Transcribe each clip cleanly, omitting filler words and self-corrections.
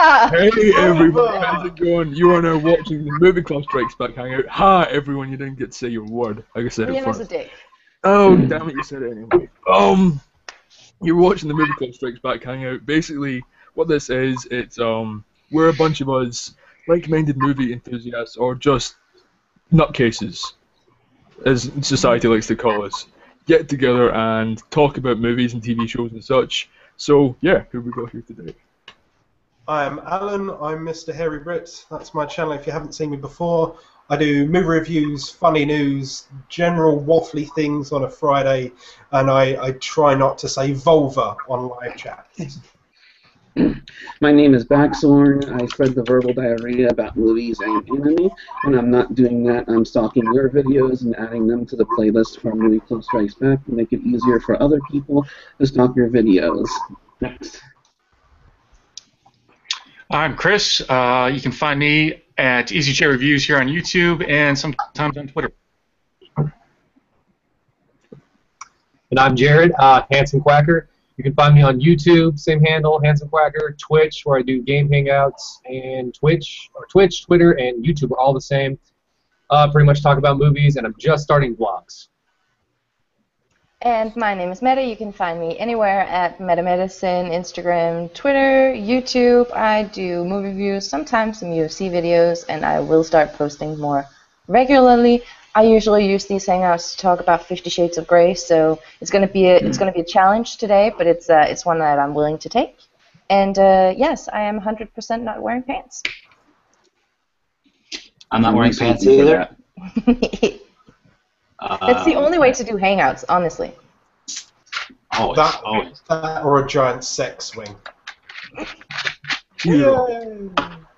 Hey everyone, how's it going? You are now watching the Movie Club Strikes Back Hangout. Hi everyone, you didn't get to say your word. Like I said it Liam is a first. dick. Oh, damn it, you said it anyway. You're watching the Movie Club Strikes Back Hangout. Basically, what this is, we're a bunch of us like-minded movie enthusiasts, or just nutcases, as society likes to call us, get together and talk about movies and TV shows and such. So, yeah, who we got here today? I'm Alan, I'm Mr. Hairy Brit. That's my channel if you haven't seen me before. I do movie reviews, funny news, general waffly things on a Friday, and I try not to say vulva on live chat. My name is Baxorn. I spread the verbal diarrhea about movies and anime. When I'm not doing that, I'm stalking your videos and adding them to the playlist for Movie Club Strikes Back to make it easier for other people to stalk your videos. Next. I'm Chris. You can find me at Easy Chair Reviews here on YouTube and sometimes on Twitter. And I'm Jared, Hanson Quacker. You can find me on YouTube, same handle, Hanson Quacker, Twitch, where I do game hangouts, and Twitch, Twitter, and YouTube are all the same. Pretty much talk about movies, and I'm just starting vlogs. And my name is Meta. You can find me anywhere at MetaMedicine, Instagram, Twitter, YouTube. I do movie reviews, sometimes some UFC videos, and I will start posting more regularly. I usually use these hangouts to talk about 50 Shades of Grey, so it's going to be a challenge today, but it's one that I'm willing to take. And yes, I am 100% not wearing pants. I'm not wearing pants either. That's the only way to do hangouts, honestly. Always. That or a giant sex swing. Yay.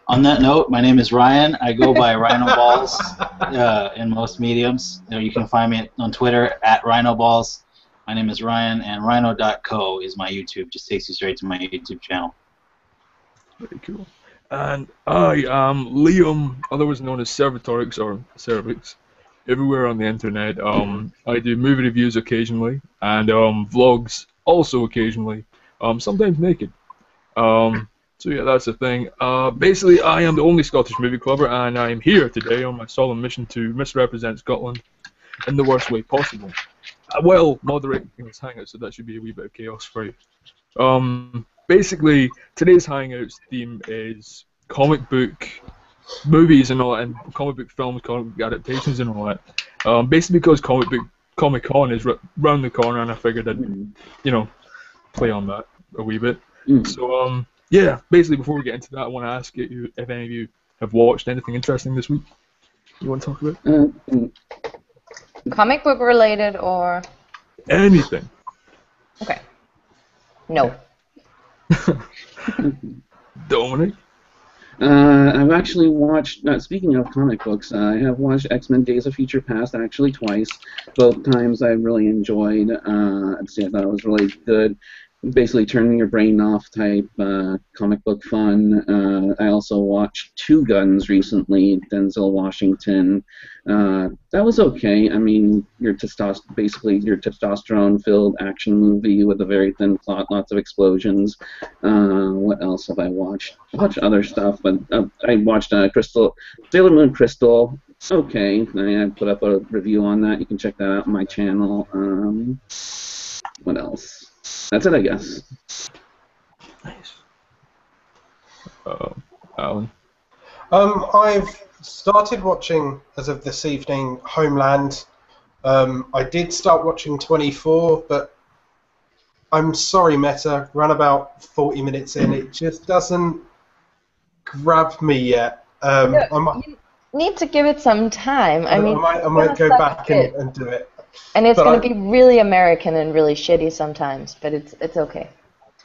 On that note, my name is Ryan. I go by Rhino Balls in most mediums. You can find me on Twitter at Rhino Balls. My name is Ryan, and Rhino.co is my YouTube. Just takes you straight to my YouTube channel. Very cool. And I am Liam, otherwise known as Servatorix or Cervix, everywhere on the internet. I do movie reviews occasionally, and vlogs also occasionally, sometimes naked. So yeah, that's the thing. Basically, I am the only Scottish movie clubber, and I am here today on my solemn mission to misrepresent Scotland in the worst way possible. Well, moderating this hangout, so that should be a wee bit of chaos for you. Basically, today's hangouts theme is comic book movies and all that, and comic book films, comic book adaptations and all that. Basically because Comic-Con is round the corner, and I figured I'd, play on that a wee bit. So, yeah, basically before we get into that, I want to ask you if any of you have watched anything interesting this week you want to talk about? Comic book related or? Anything. Okay. No. Dominic? I've actually watched, speaking of comic books, I have watched X-Men Days of Future Past actually twice. Both times I really enjoyed. I thought it was really good. Basically turning your brain off type comic book fun. I also watched Two Guns recently, Denzel Washington. That was okay. I mean, basically your testosterone-filled action movie with a very thin plot, lots of explosions. What else have I watched? I watched other stuff, but I watched Sailor Moon Crystal. Okay, I put up a review on that. You can check that out on my channel. What else? That's it, I guess. Nice. Alan? I've started watching, as of this evening, Homeland. I did start watching 24, but I'm sorry, Meta, ran about 40 minutes in. It just doesn't grab me yet. You need to give it some time. I might go back and do it. And it's going to be really American and really shitty sometimes, but it's okay.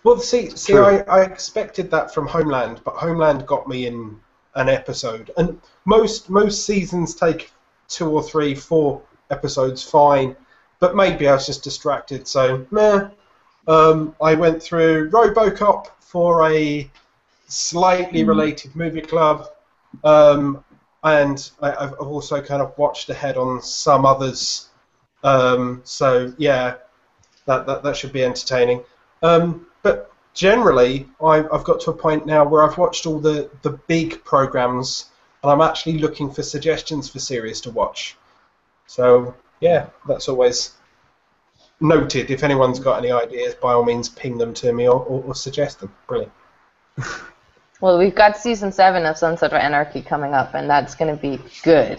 Well, see, I expected that from Homeland, but Homeland got me in an episode. And most seasons take 2 or 3, 4 episodes, fine. But maybe I was just distracted, so meh. I went through RoboCop for a slightly related movie club, and I've also kind of watched ahead on some others. So yeah, that should be entertaining. But generally, I've got to a point now where I've watched all the big programs, and I'm actually looking for suggestions for series to watch. So yeah, that's always noted. If anyone's got any ideas, by all means, ping them to me or suggest them. Brilliant. Well, we've got season 7 of Sons of Anarchy coming up, and that's going to be good.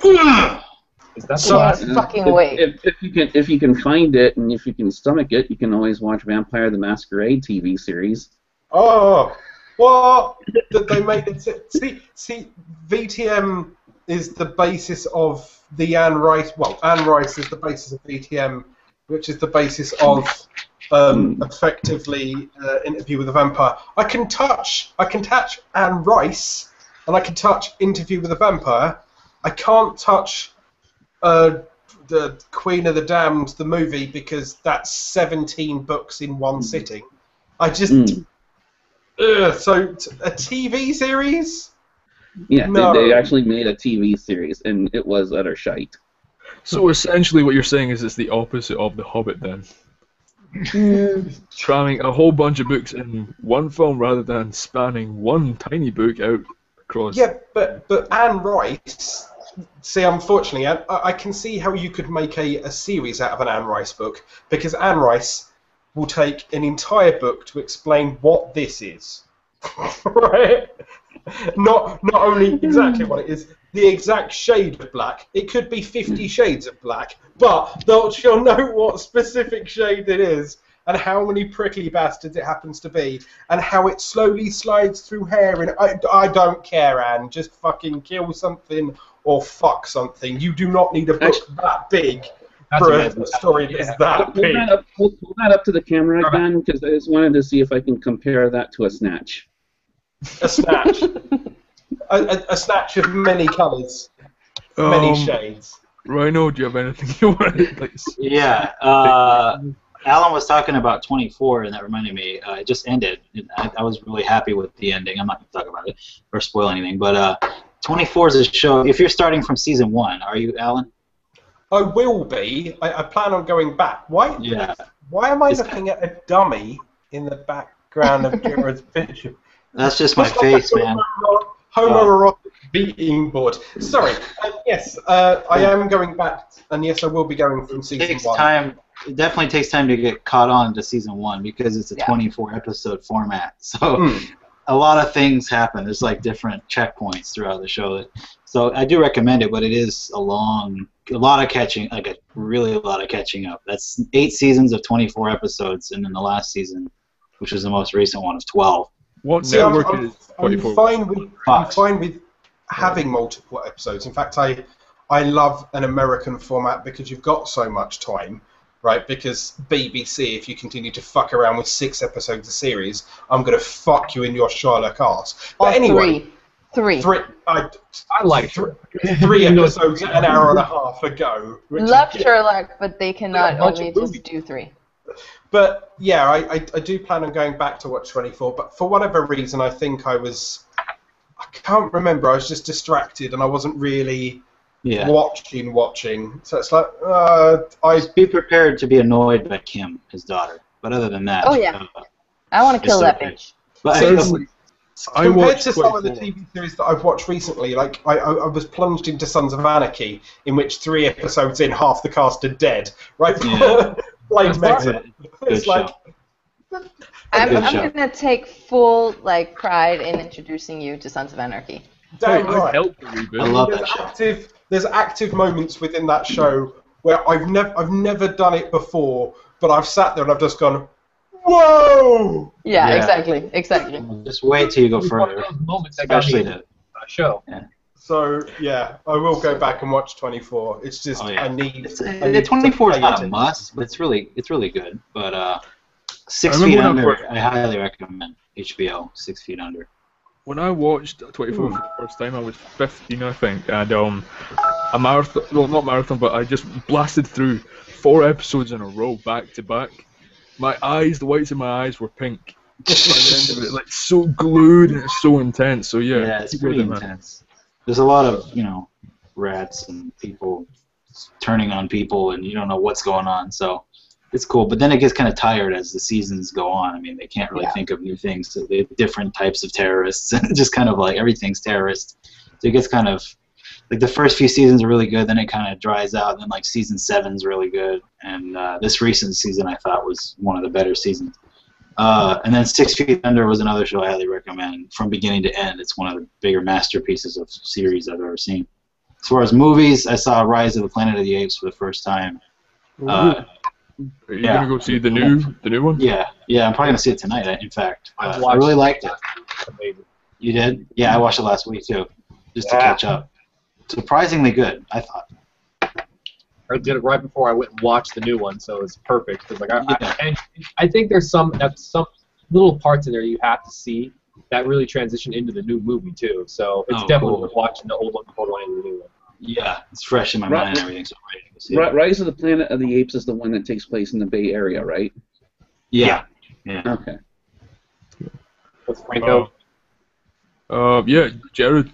Is that So- the last? Fucking wait. If you can find it and if you can stomach it, you can always watch Vampire the Masquerade TV series. Oh, what? That they made it. See, VTM is the basis of the Anne Rice. Well, Anne Rice is the basis of VTM, which is the basis of effectively Interview with a Vampire. I can touch Anne Rice, and I can touch Interview with a Vampire. I can't touch the Queen of the Damned, the movie, because that's 17 books in one sitting. I just. So a TV series? Yeah, No. they actually made a TV series, and it was utter shite. So essentially, what you're saying is it's the opposite of The Hobbit, then. Cramming a whole bunch of books in one film rather than spanning one tiny book out across. Yeah, but Anne Rice. See, unfortunately, I can see how you could make a series out of an Anne Rice book, because Anne Rice will take an entire book to explain what this is. Right? Not only exactly what it is, the exact shade of black. It could be 50 shades of black, but she'll know what specific shade it is, and how many prickly bastards it happens to be, and how it slowly slides through hair. And I don't care, Anne. Just fucking kill something or fuck something. You do not need a book that big for a story that's that big. Hold that up to the camera again, because I just wanted to see if I can compare that to a snatch. A snatch. a snatch of many colours, many shades. Rhino, do you have anything you want to please? Yeah. Alan was talking about 24, and that reminded me. It just ended. I was really happy with the ending. I'm not going to talk about it or spoil anything, but 24 is a show. If you're starting from season 1, are you, Alan? I will be. I plan on going back. Why? Yeah. Why am I looking at a dummy in the background of Jared's picture? That's just my face, man. Homoerotic beating board. Sorry. Yes, I am going back, and yes, I will be going from season 1. It definitely takes time to get caught on to season 1 because it's a 24 episode format. So a lot of things happen. There's like different checkpoints throughout the show. So I do recommend it, but it is a lot of catching, like a lot of catching up. That's 8 seasons of 24 episodes, and then the last season, which was the most recent one, of 12. What See, network I'm is 24? I'm fine with having multiple episodes. In fact, I love an American format because you've got so much time, right? Because BBC, if you continue to fuck around with 6 episodes a series, I'm going to fuck you in your Sherlock arse. But anyway, Three. I like 3 episodes an hour and a half ago. Love Sherlock, but they cannot bunch only of just movies. do 3. But yeah, I do plan on going back to watch 24. But for whatever reason, I think I can't remember. I was just distracted, and I wasn't really watching. So it's like Just be prepared to be annoyed by Kim, his daughter. But other than that, Oh, yeah. I want to kill that okay. bitch. But Seriously, I compared watched to some of the 24. TV series that I've watched recently, like I was plunged into Sons of Anarchy, in which 3 episodes in, half the cast are dead. Right? Yeah. Like That's Meta. Good It's like show. I'm Good show. going to take full pride in introducing you to Sons of Anarchy. damn I right. helped the reboot. I love that show. There's active moments within that show where I've never done it before, but I've sat there and I've just gone, whoa! Yeah, Yeah. exactly. Just wait till you go It's one of further. those moments that got Especially me the a show. So yeah, I will go back and watch 24. It's just I need. The 24 is not a must, but it's really good. But 6 I Feet remember when I Under, first- I highly recommend HBO 6 Feet Under. When I watched 24 for the first time, I was 15, I think, and a marathon, well, not marathon, but I just blasted through 4 episodes in a row, back to back. My eyes, the whites of my eyes were pink. By the end of it, like so glued and it's so intense. So yeah, Yeah, it's keep pretty with it, man. intense. There's a lot of rats and people turning on people, and you don't know what's going on. So it's cool. But then it gets kind of tired as the seasons go on. I mean, they can't really Yeah. think of new things. So they have different types of terrorists, and just kind of like everything's terrorist. So it gets kind of like the first few seasons are really good, then it kind of dries out. And then like season 7's really good, and this recent season I thought was one of the better seasons. And then 6 Feet Under was another show I highly recommend from beginning to end. It's one of the bigger masterpieces of series I've ever seen. As far as movies, I saw Rise of the Planet of the Apes for the first time. Are you gonna go see the new one? Yeah, I'm probably gonna see it tonight. In fact, I watched really liked it. Amazing. You did? Yeah, I watched it last week too, just to catch up. Surprisingly good, I thought. I did it right before I went and watched the new one, so it was perfect. 'Cause, like, I think there's some little parts in there you have to see that really transition into the new movie too. So it's definitely cool. worth watching the old one before going into the new one. Yeah, it's fresh in my mind and everything, so I'm ready to see it. Rise of the Planet of the Apes is the one that takes place in the Bay Area, right? Yeah. Okay. What's Franco? Yeah, Jared,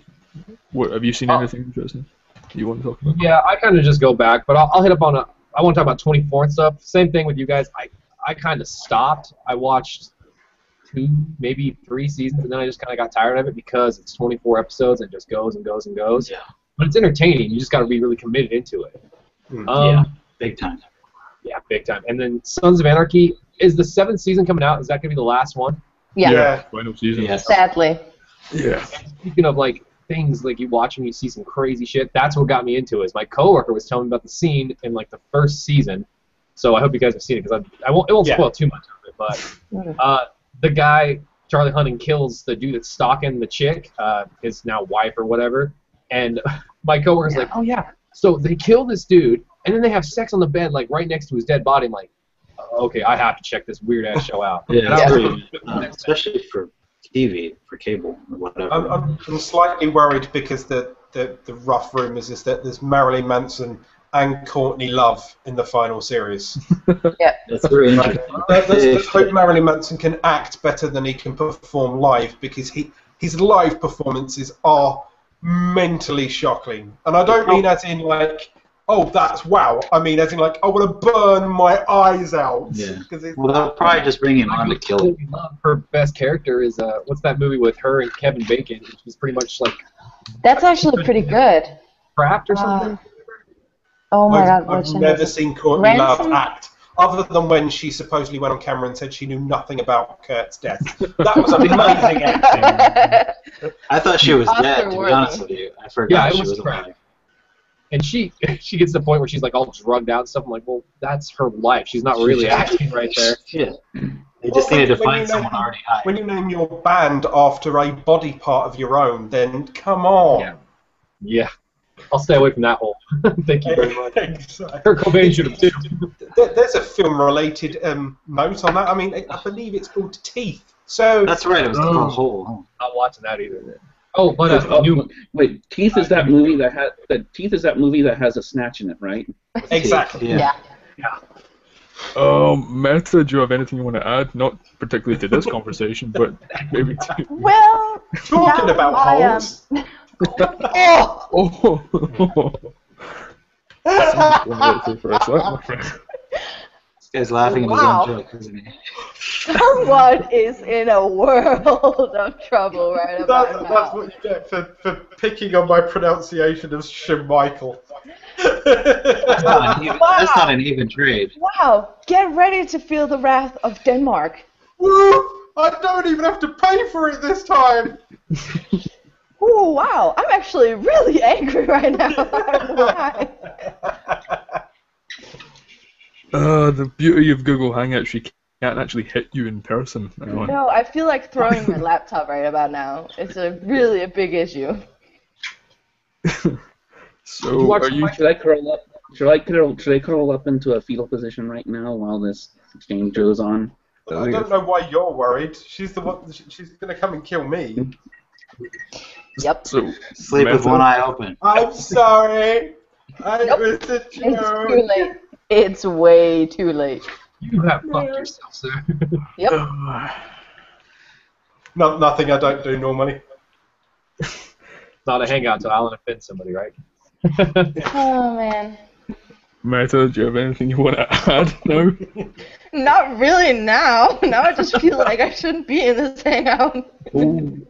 what have you seen anything interesting you want to talk about? Yeah, I kind of just go back, but I'll hit up on I want to talk about 24 and stuff. Same thing with you guys. I kind of stopped. I watched 2, maybe 3 seasons, and then I just kind of got tired of it because it's 24 episodes and it just goes and goes and goes. Yeah. But it's entertaining. You just got to be really committed into it. Yeah, big time. Yeah, big time. And then Sons of Anarchy, is the 7th season coming out? Is that going to be the last one? Yeah. Final season. Yes. Sadly. Yeah. Speaking of like things like you watch and you see some crazy shit, that's what got me into it. Is my coworker was telling me about the scene in like the first season. So I hope you guys have seen it because it won't spoil too much of it. But the guy Charlie Hunting kills the dude that's stalking the chick, his now wife or whatever, and my coworker's like, oh yeah. So they kill this dude, and then they have sex on the bed like right next to his dead body. I'm like, okay, I have to check this weird ass show out. Yeah, And it's I was pretty, especially for TV, for cable, or whatever. I'm slightly worried because the rough rumours is that there's Marilyn Manson and Courtney Love in the final series. That's very interesting. Let's hope Marilyn Manson can act better than he can perform live, because his live performances are mentally shocking. And I don't mean as in like, oh, that's wow. I mean as in like, I want to burn my eyes out. Yeah. Well, they'll probably just bring him on to kill him. Her best character is what's that movie with her and Kevin Bacon, which was pretty much like That's actually pretty good. Trapped or something. Oh my God! I've never seen Courtney Love act, other than when she supposedly went on camera and said she knew nothing about Kurt's death. That was amazing acting. I thought she was dead, to be honest with you. I forgot she was alive. And she gets to the point where she's like all drugged out and stuff. I'm like, well, that's her life. She's not really acting right there. Shit. They just needed to find someone already high. When you name your band after a body part of your own, then come on. Yeah. I'll stay away from that hole. Thank you very much. Exactly. Kurt Cobain should have too. There's a film-related note on that. I mean, I believe it's called Teeth. So that's right. It was called Hole. Not watching that either. Oh, but wait, Teeth is that movie that has a snatch in it, right? Exactly. Yeah. Meta, do you have anything you want to add? Not particularly to this conversation, but maybe to... Well, talking about holes. Oh! This guy's laughing at his own joke, isn't he? Someone is in a world of trouble right about now. That's what you get for picking on my pronunciation of Schmeichel. That's not an even trade. Wow! Get ready to feel the wrath of Denmark. Woo! I don't even have to pay for it this time. Ooh, wow! I'm actually really angry right now. Why? The beauty of Google Hangouts, she can't actually hit you in person. No, I feel like throwing my laptop right about now. It's really a big issue. So, are you? Should I curl up? Should I curl up into a fetal position right now while this exchange goes on? I don't know why you're worried. She's the one. She's gonna come and kill me. Yep. So, sleep with one eye open. I'm sorry. Nope. It was a joke. It's too late. It's way too late. You have fucked yourself, sir. Yep. Nothing I don't do normally. Not a hangout, so Alan offends somebody, right? Oh man. Meta, do you have anything you want to add? No? Not really now. Now I just feel like I shouldn't be in this hangout. Ooh.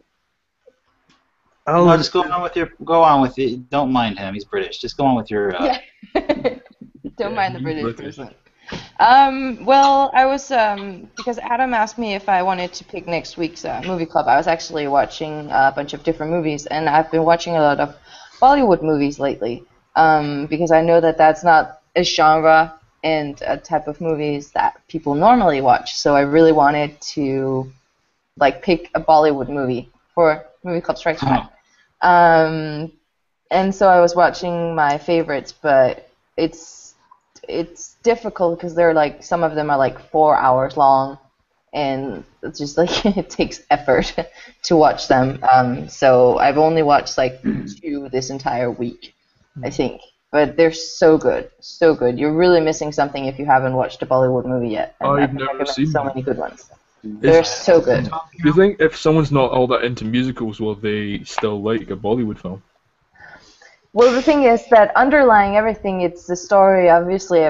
No, just go on with it. Don't mind him. He's British. Just go on with your. Yeah. Don't mind the British British. person. Well, I was because Adam asked me if I wanted to pick next week's movie club. I was actually watching a bunch of different movies, and I've been watching a lot of Bollywood movies lately. Because I know that that's not a genre and a type of movies that people normally watch. So I really wanted to pick a Bollywood movie for Movie Club Strikes Back. And so I was watching my favorites, but it's difficult because they're some of them are 4 hours long, and it's just it takes effort to watch them. So I've only watched 2 this entire week, I think. But they're so good, so good. You're really missing something if you haven't watched a Bollywood movie yet. And I've I can never recommend seen so them. many good ones. They're so good. Do you think if someone's not all that into musicals, will they still like a Bollywood film? Well, the thing is that underlying everything, it's the story, obviously,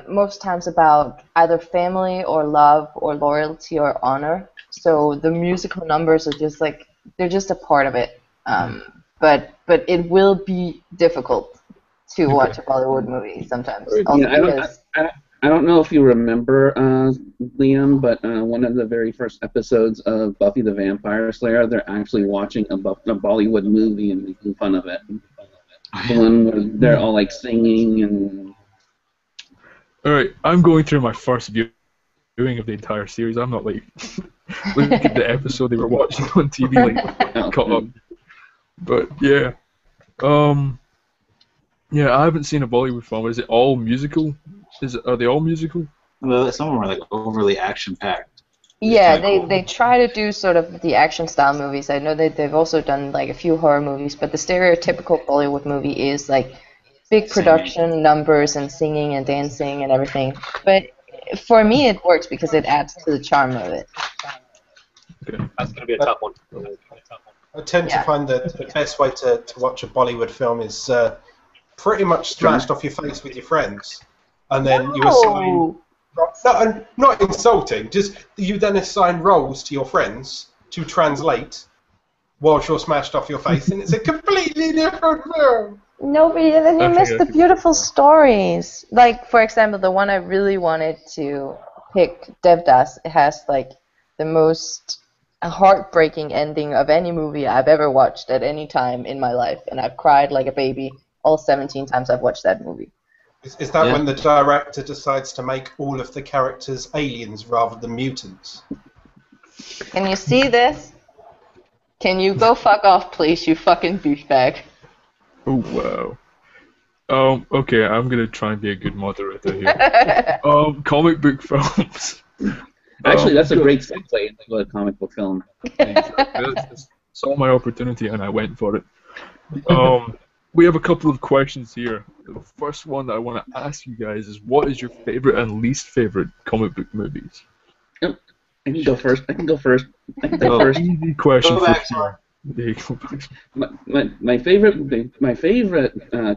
most times about either family or love or loyalty or honor. So the musical numbers are just they're just a part of it. But it will be difficult to watch a Bollywood movie sometimes. Also Yeah, I don't know if you remember, Liam, but one of the very first episodes of Buffy the Vampire Slayer, they're actually watching a Bollywood movie and making fun of it. The one where they're all singing and. Alright, I'm going through my first viewing of the entire series. I'm not looking at the episode they were watching on TV caught up. But yeah. Yeah, I haven't seen a Bollywood film. Is it all musical? Are they all musical? Well, some of them are overly action-packed. Yeah, they try to do sort of the action style movies. I know that they've also done a few horror movies, but the stereotypical Bollywood movie is big production numbers and singing and dancing and everything. But for me, it works because it adds to the charm of it. Okay. That's going to be a tough one. I tend to find that the best way to watch a Bollywood film is pretty much smashed off your face with your friends, and then you assign. Not insulting. Just you then assign roles to your friends to translate whilst you're smashed off your face, and it's a completely different film. No, but then you miss the beautiful stories. For example, the one I really wanted to pick, Devdas, it has the most heartbreaking ending of any movie I've ever watched at any time in my life, and I've cried like a baby all 17 times I've watched that movie. Is that when the director decides to make all of the characters aliens rather than mutants? Can you see this? Can you go fuck off, please, you fucking douchebag? Oh, wow. Okay, I'm going to try and be a good moderator here. Comic book films. Actually, that's a great segue into a comic book film. I saw my opportunity and I went for it. We have a couple of questions here. The first one that I want to ask you guys is, what is your favorite and least favorite comic book movies? Yep. I can go first. Easy question for sure. There you go. My favorite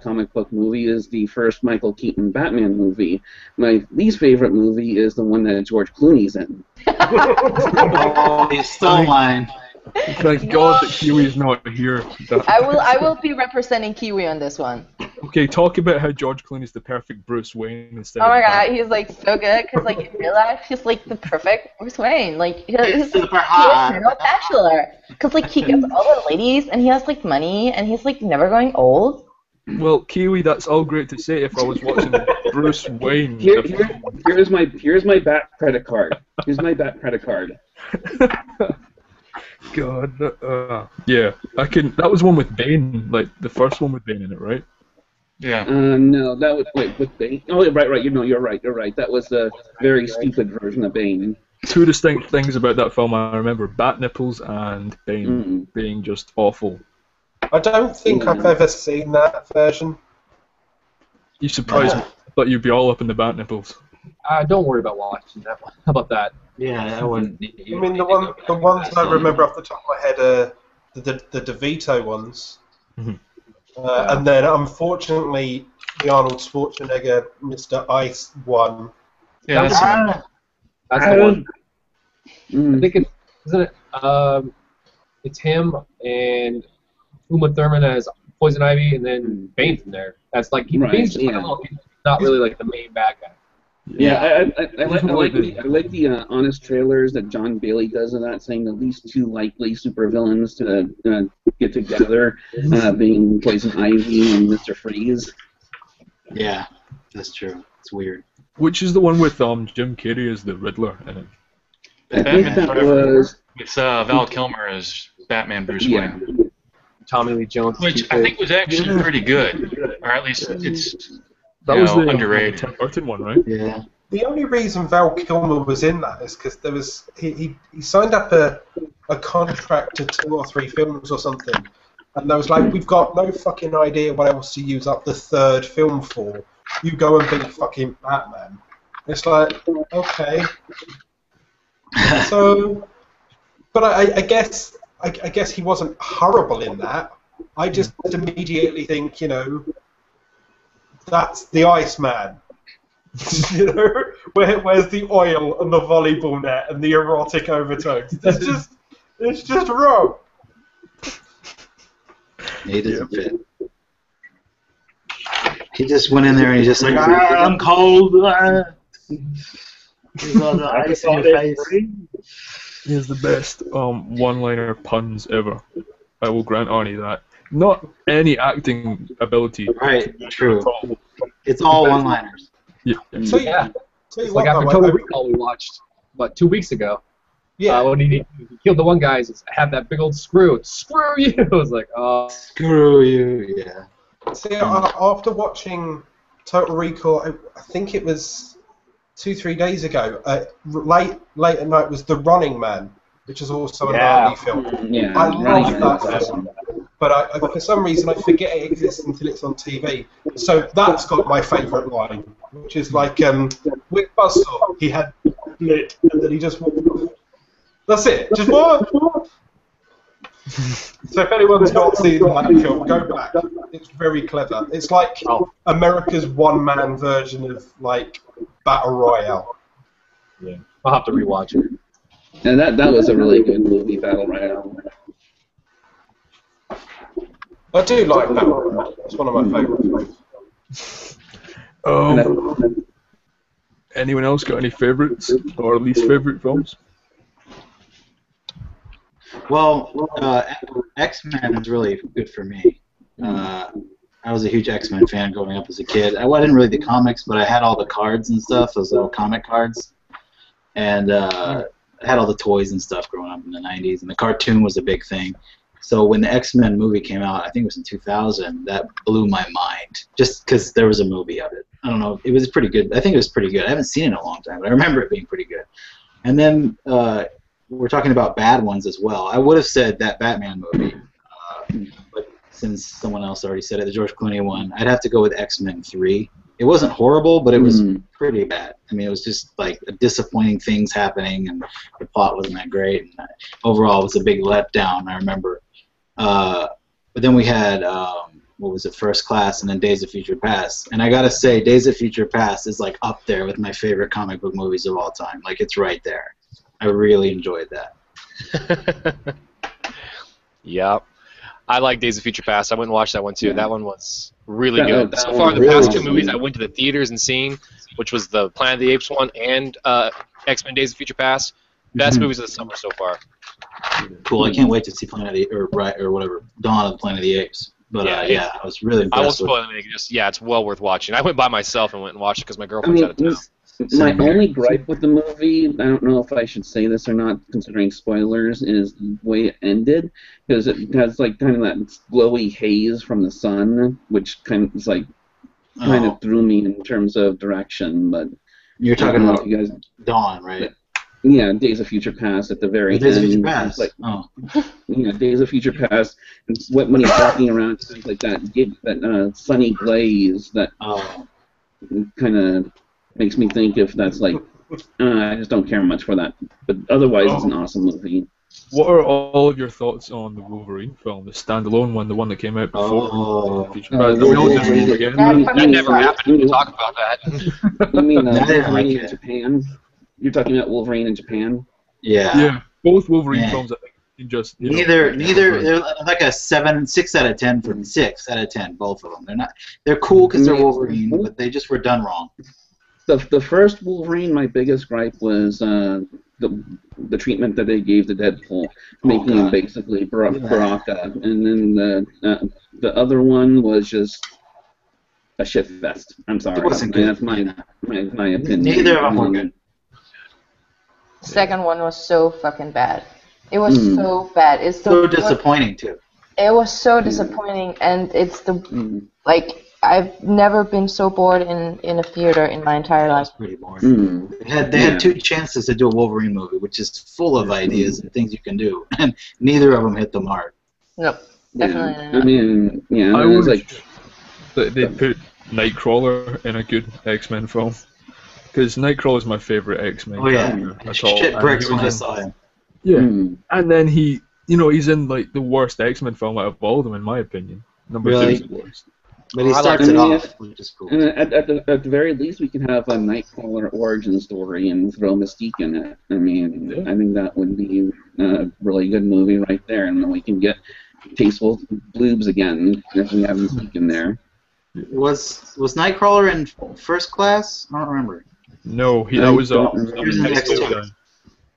comic book movie is the first Michael Keaton Batman movie. My least favorite movie is the one that George Clooney's in. Oh, you stole mine. Thank God that Kiwi's not here. I will be representing Kiwi on this one. Okay, talk about how George Clooney's the perfect Bruce Wayne instead Oh my of god, he's so good because in real life he's the perfect Bruce Wayne. He's super hot. He's no bachelor because he gets all the ladies and he has money and he's never going old. Well, Kiwi, that's all great to say if I was watching Bruce Wayne. Here's my bat credit card. Here's my bat credit card. God, yeah, I can. That was one with Bane, the first one with Bane in it, right? Yeah. No, that was with Bane. Oh, right. You're right. That was a very stupid version of Bane. Two distinct things about that film I remember: bat nipples and Bane being just awful. I don't think I've ever seen that version. You surprised me. I thought you'd be all up in the bat nipples. Don't worry about watching that one. How about that? Yeah, I wouldn't. I mean, the ones I remember off the top of my head are the DeVito ones. Mm-hmm. And then, unfortunately, the Arnold Schwarzenegger Mr. Ice one. Yeah, that's That's I the one. don't. I think it's isn't it? It's him and Uma Thurman as Poison Ivy, and then Bane's in there. That's like Right, Bane's just like yeah. a little, not really like the main bad guy. Yeah, I like the- I like the honest trailers that John Bailey does of that, saying the least two likely supervillains to get together, being Poison Ivy and Mr. Freeze. Yeah, that's true. It's weird. Which is the one with Jim Carrey as the Riddler in it? I think Batman that Forever. was It's Val Kilmer as Batman Bruce yeah. Wayne, Tommy Lee Jones. which I think was actually pretty good, or at least it's That you was know, the underrated. Tim Burton one, right? Yeah. The only reason Val Kilmer was in that is because there was he signed up a contract to 2 or 3 films or something, and there was like, we've got no fucking idea what else to use up the 3rd film for. You go and be fucking Batman. It's like, okay. So, but I guess he wasn't horrible in that. I just immediately think, that's the Iceman. Where's the oil and the volleyball net and the erotic overtones? It's just wrong. He doesn't fit. He just went in there and he's just like, I'm cold. There's all the ice in your face. He has the best one-liner puns ever. I will grant Arnie that. Not any acting ability. Right, true. At all. It's all one-liners. Yeah. So Yeah. Tell you It's what, like after though, Total Recall we watched, 2 weeks ago. yeah. When he killed the one guy, he had that big old screw. Screw you! I was like, oh. Screw you, yeah. See, after watching Total Recall, I think it was 2-3 days ago. Late at night was The Running Man, which is also an Arnie film. Yeah, I Running love Man that is film, but I for some reason I forget it exists until it's on TV. So that's got my favourite line, which is like with Buzzsaw, he had lit, and then he just walked off. That's it. Just what? So if anyone's not seen that film, go back. It's very clever. It's like America's one-man version of like Battle Royale. Yeah. I'll have to rewatch it. And that was a really good movie, Battle Royale. I do like Battle Royale. It's one of my favourite films. Anyone else got any favourites or least favourite films? Well, X-Men is really good for me. I was a huge X-Men fan growing up as a kid. I didn't really the comics, but I had all the cards and stuff, those little comic cards. And I had all the toys and stuff growing up in the 90s, and the cartoon was a big thing. So when the X-Men movie came out, I think it was in 2000, that blew my mind, just because there was a movie of it. I don't know, it was pretty good. I think it was pretty good. I haven't seen it in a long time, but I remember it being pretty good. And then we're talking about bad ones as well. I would have said that Batman movie, but since someone else already said it, the George Clooney one, I'd have to go with X-Men 3. It wasn't horrible, but it was pretty bad. I mean, it was just like disappointing things happening, and the plot wasn't that great. And overall, it was a big letdown, I remember. But then we had, what was it, First Class, and then Days of Future Past. And I gotta say, Days of Future Past is like up there with my favorite comic book movies of all time. Like, it's right there. I really enjoyed that. Yep. I like Days of Future Past. I went and watched that one too. Yeah. That one was really That- good. that So one far, the was past really two movies good. I went to the theaters and seen, which was the Planet of the Apes one and X-Men Days of Future Past. Best movies of the summer so far. Cool. I can't wait to see Planet of the or whatever, Dawn of the Planet of the Apes. But Yeah, I was really I won't impressed with. spoil anything. Just it's well worth watching. I went by myself and went and watched it because my I girlfriend's out of mean, town. my only gripe with the movie, I don't know if I should say this or not, considering spoilers, is the way it ended, because it has like kind of that glowy haze from the sun, which kind of threw me in terms of direction. But You're I don't talking know about if you guys, Dawn, right? yeah, Days of Future Past at the very Days of end. Future it's Past. Like, Days of Future Past. And when he's walking around, it's like that sunny glaze that kind of makes me think if that's like I just don't care much for that. But otherwise, it's an awesome movie. What are all of your thoughts on the Wolverine film, the standalone one, the one that came out before Oh, the feature? But we all just Wolverine. again. That You fucking That mean never sucks. happened. We talk about that. you mean I didn't like Wolverine in it. Japan? You're talking about Wolverine in Japan? Yeah. Yeah, both Wolverine Yeah. films. I think you just Neither. They're like a 6 out of 10 for me. 6 out of 10, both of them. They're not. They're cool because they're Wolverine, but they just were done wrong. The first Wolverine, my biggest gripe was the treatment that they gave to Deadpool, making him God. basically Baraka, and then the other one was just a shit fest. I'm sorry, It wasn't good. that's my opinion. Neither of them were good. The second one was so fucking bad. It was so bad. It's the So disappointing too. It was so disappointing, and it's the like I've never been so bored in a theater in my entire That life. was pretty boring. They had 2 chances to do a Wolverine movie, which is full of ideas and things you can do, and neither of them hit the mark. Nope, definitely I not. mean, yeah, I it was wish like that they put Nightcrawler in a good X-Men film, because Nightcrawler is my favorite X-Men Oh yeah, character at all. shit And bricks he when I was saw him. in- yeah, and then he's in like the worst X-Men film out of all of them, in my opinion. Number Really? 2 is the worst. But he I starts like it him. off, which is cool. and at the very least, we can have a Nightcrawler origin story and throw Mystique in it. I mean, Yeah. I think that would be a really good movie right there, and then we can get tasteful bloobs again if we have Mystique in there. Was Nightcrawler in First Class? I don't remember. No, I that was don't remember. He was in X2.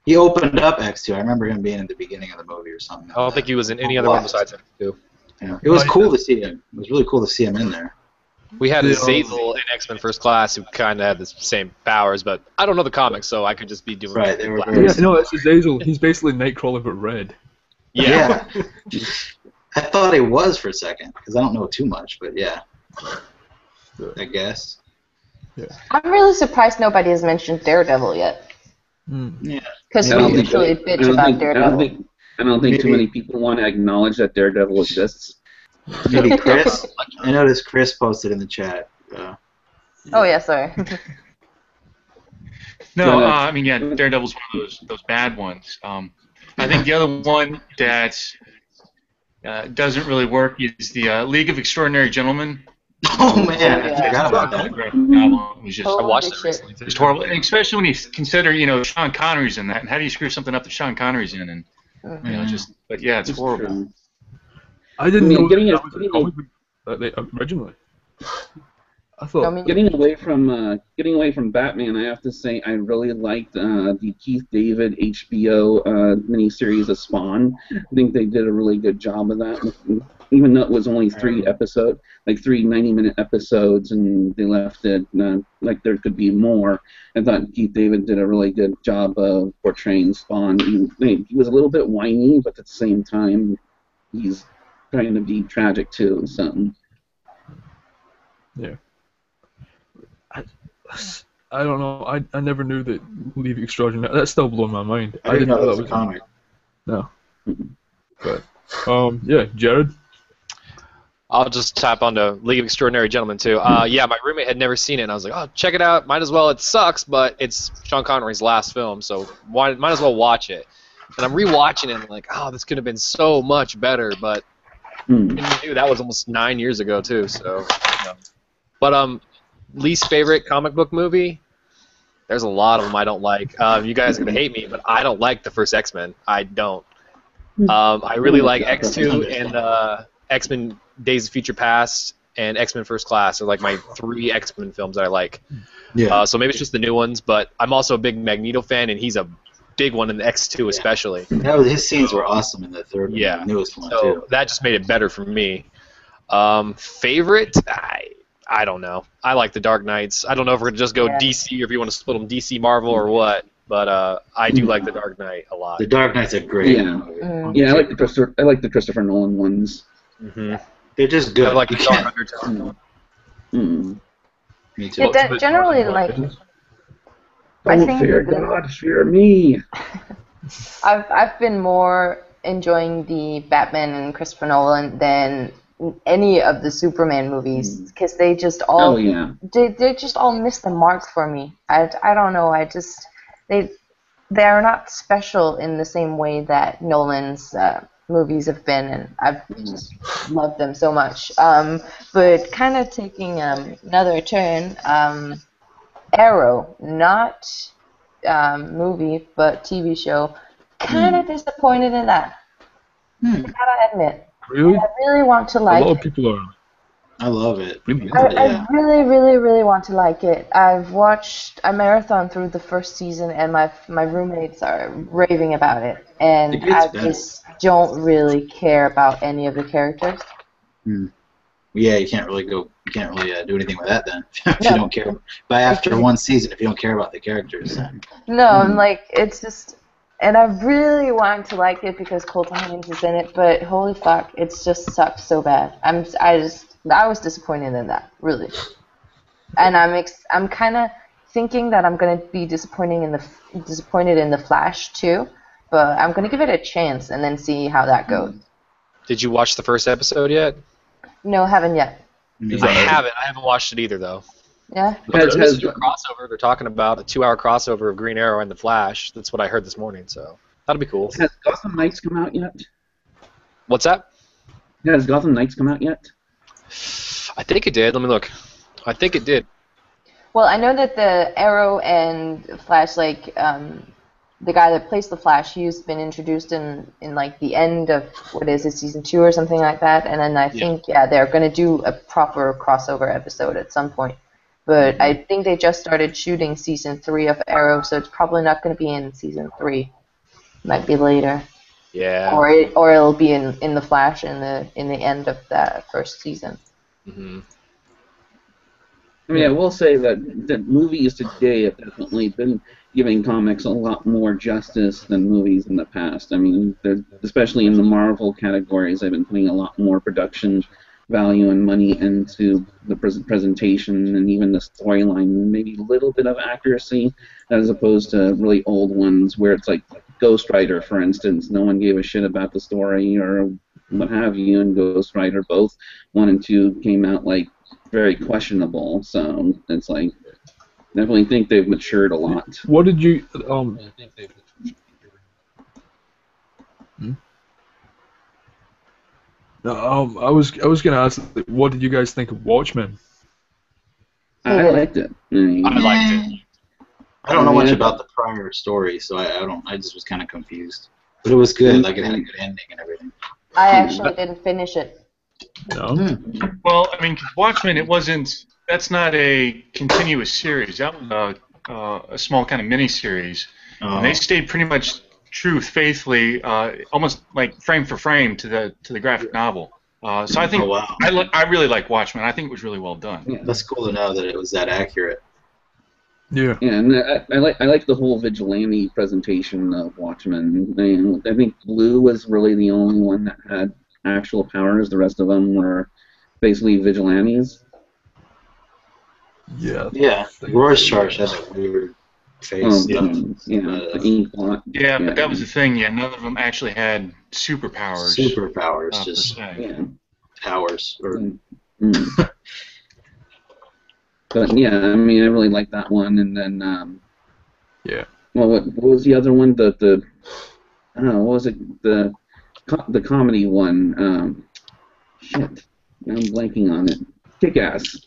He opened up X2. I remember him being in the beginning of the movie or something. I don't think he was in any other one besides X2. Yeah. It was cool to see him. It was really cool to see him in there. We had Yeah. Azazel in X-Men First Class who kind of had the same powers, but I don't know the comics, so I could just be doing Right, they were black. very- Yeah, no, it's Azazel. He's basically Nightcrawler but red. Yeah. I thought he was for a second because I don't know too much, but yeah. I guess. I'm really surprised nobody has mentioned Daredevil yet, Yeah. because Yeah, I we don't usually bitch about Daredevil. I don't think too Maybe. many people want to acknowledge that Daredevil exists. Maybe Chris. I noticed Chris posted in the chat. Oh yeah, sorry. No, Yeah. I mean, yeah, Daredevil's one of those bad ones. I think the other one that doesn't really work is the League of Extraordinary Gentlemen. Oh man, I Yeah. forgot about that. That one was just, Holy I watched it shit. recently too. just horrible, and especially when you consider, Sean Connery's in that, and how do you screw something up that Sean Connery's in, and but yeah, it's horrible. I didn't I mean, know getting that a- was a comic book that they originally. I thought. I mean, Getting away from Batman, I have to say I really liked the Keith David HBO miniseries of Spawn. I think they did a really good job of that, even though it was only 3 episodes, like 3 90-minute episodes, and they left it like there could be more. I thought Keith David did a really good job of portraying Spawn. He was a little bit whiny, but at the same time, he's trying to be tragic too. So. Yeah. I don't know. I never knew that Leave Extraordinary. That's still blowing my mind. I didn't know that was a comic. No. But yeah, Jared. I'll just tap onto League of Extraordinary Gentlemen too. Yeah, my roommate had never seen it, and I was like, "Oh, check it out. Might as well. It sucks, but it's Sean Connery's last film, so might as well watch it." And I'm rewatching it, and I'm like, "Oh, this could have been so much better." But that was almost 9 years ago too. So, but least favorite comic book movie? There's a lot of them I don't like. You guys are gonna hate me, but I don't like the first X-Men. I don't. I really like X2 and X-Men Days of Future Past and X-Men First Class are like my 3 X-Men films that I like. Yeah. So maybe it's just the new ones, but I'm also a big Magneto fan, and he's a big one in the X2 especially. His scenes were awesome in the third one, the newest one So too. that just made it better for me. Favorite? I don't know. I like the Dark Knights. I don't know if we're going to just go DC or if you want to split them DC, Marvel, or what, but I do like the Dark Knight a lot. The Dark Knight's a great Yeah. movie. Yeah, I like the Christopher Nolan ones. Mm-hmm. They're just good. I like the You Dark can't- Undertow. Me too. Yeah, generally, like, I Don't think fear the- God, fear me. I've been more enjoying the Batman and Christopher Nolan than any of the Superman movies because they just all Oh yeah. they just all miss the mark for me. I don't know. they're not special in the same way that Nolan's movies have been, and I've just loved them so much. But kind of taking another turn, Arrow, not movie, but TV show, kind of disappointed in that. I gotta admit. Really? I really want to A like lot of it. people are I love it. really into I, it. Yeah. I really, really, really want to like it. I've watched a marathon through the first season, and my roommates are raving about it, It and gets I better. just don't really care about any of the characters. Yeah, you can't really do anything with that then if No. you don't care. But after one season, if you don't care about the characters, then No, I'm like, it's just, and I really wanted to like it because Colton Haynes is in it, but holy fuck, it's just sucks so bad. I was disappointed in that, really. And I'm kind of thinking that I'm gonna be disappointed in the Flash too, but I'm gonna give it a chance and then see how that goes. Did you watch the first episode yet? No, haven't yet. Is I that- haven't. I haven't watched it either, though. Yeah. There's a crossover. They're talking about a 2-hour crossover of Green Arrow and the Flash. That's what I heard this morning, so that'll be cool. Has Gotham Knights come out yet? What's that? Has Gotham Knights come out yet? I think it did. Let me look. I think it did. Well, I know that the Arrow and Flash, like the guy that plays the Flash, he's been introduced in like the end of what is it, season 2 or something like that, and then I think they're gonna do a proper crossover episode at some point. But I think they just started shooting season 3 of Arrow, so it's probably not gonna be in season 3. Might be later, Yeah. or it'll be in the Flash in the end of that first season. Mm-hmm. I mean, I will say that movies today have definitely been giving comics a lot more justice than movies in the past. I mean, especially in the Marvel categories, they've been putting a lot more production value and money into the presentation and even the storyline, maybe a little bit of accuracy, as opposed to really old ones where it's like Ghost Rider, for instance. No one gave a shit about the story or what have you, and Ghost Rider, both 1 and 2 came out like very questionable. So it's like, definitely think they've matured a lot. What did you No, I was gonna ask, what did you guys think of Watchmen? I liked it. I liked it. I don't know much about the prior story, so I just was kind of confused. But it was good. Like, it had a good ending and everything. I actually didn't finish it. No. Well, I mean, Watchmen, that's not a continuous series. That was a small kind of mini-series. And they stayed pretty much true, faithfully, almost like frame for frame to the graphic novel. So I think I really like Watchmen. I think it was really well done. Yeah. That's cool to know that it was that accurate. Yeah. Yeah, and I like the whole vigilante presentation of Watchmen. And I think Blue was really the only one that had actual powers. The rest of them were basically vigilantes. Yeah. Yeah, Rorschach had that weird face. The ink blot. Yeah, but that was the thing. Yeah, none of them actually had superpowers. Superpowers, just Yeah. powers. Or But yeah, I mean, I really like that one. And then, Yeah. well, what was the other one? The I don't know, what was it? The comedy one. Shit, I'm blanking on it. Kick-Ass.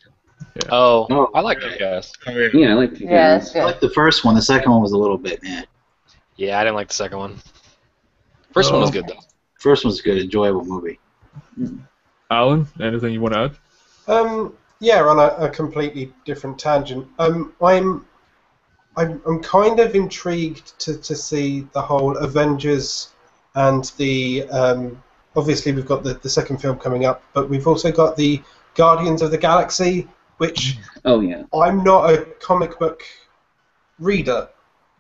Oh, No. I like that, guys. Yeah, I like Kick-Ass. Yeah, it's I good. liked the first one. The second one was a little bit. Yeah, I didn't like the second one. First one was good, though. First one's a good, enjoyable movie. Alan, anything you want to add? Yeah, on a completely different tangent. I'm kind of intrigued to see the whole Avengers and the obviously we've got the second film coming up, but we've also got the Guardians of the Galaxy, which Oh yeah. I'm not a comic book reader,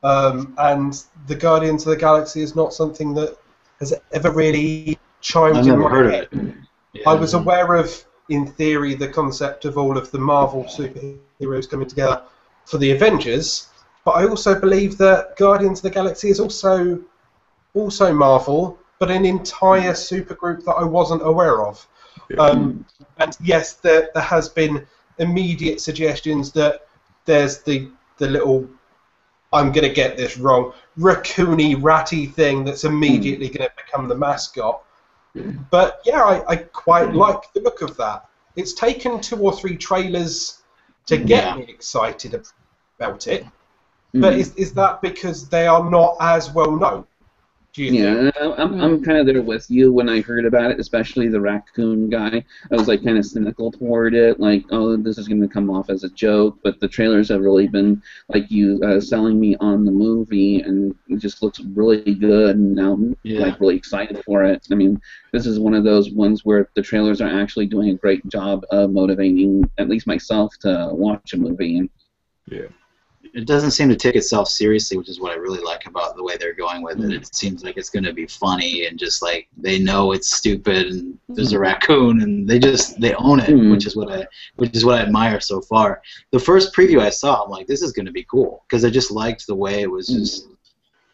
and the Guardians of the Galaxy is not something that has ever really chimed I've in never my heard of head. it. Yeah. I was aware of, in theory, the concept of all of the Marvel superheroes coming together for the Avengers, but I also believe that Guardians of the Galaxy is also Marvel, but an entire supergroup that I wasn't aware of. And yes, there has been immediate suggestions that there's the little, I'm going to get this wrong, raccoony, ratty thing that's immediately going to become the mascot. But yeah, I quite like the look of that. It's taken 2 or 3 trailers to get me excited about it. But is that because they are not as well known? Do you think? I'm kind of there with you when I heard about it, especially the raccoon guy. I was like kind of cynical toward it, like, oh, this is going to come off as a joke. But the trailers have really been like you selling me on the movie, and it just looks really good. And now I'm like really excited for it. I mean, this is one of those ones where the trailers are actually doing a great job of motivating at least myself to watch a movie. Yeah. It doesn't seem to take itself seriously, which is what I really like about the way they're going with it. It seems like it's going to be funny and just like they know it's stupid and there's a raccoon and they own it, which is what I admire so far. The first preview I saw, I'm like, this is going to be cool because I just liked the way it was just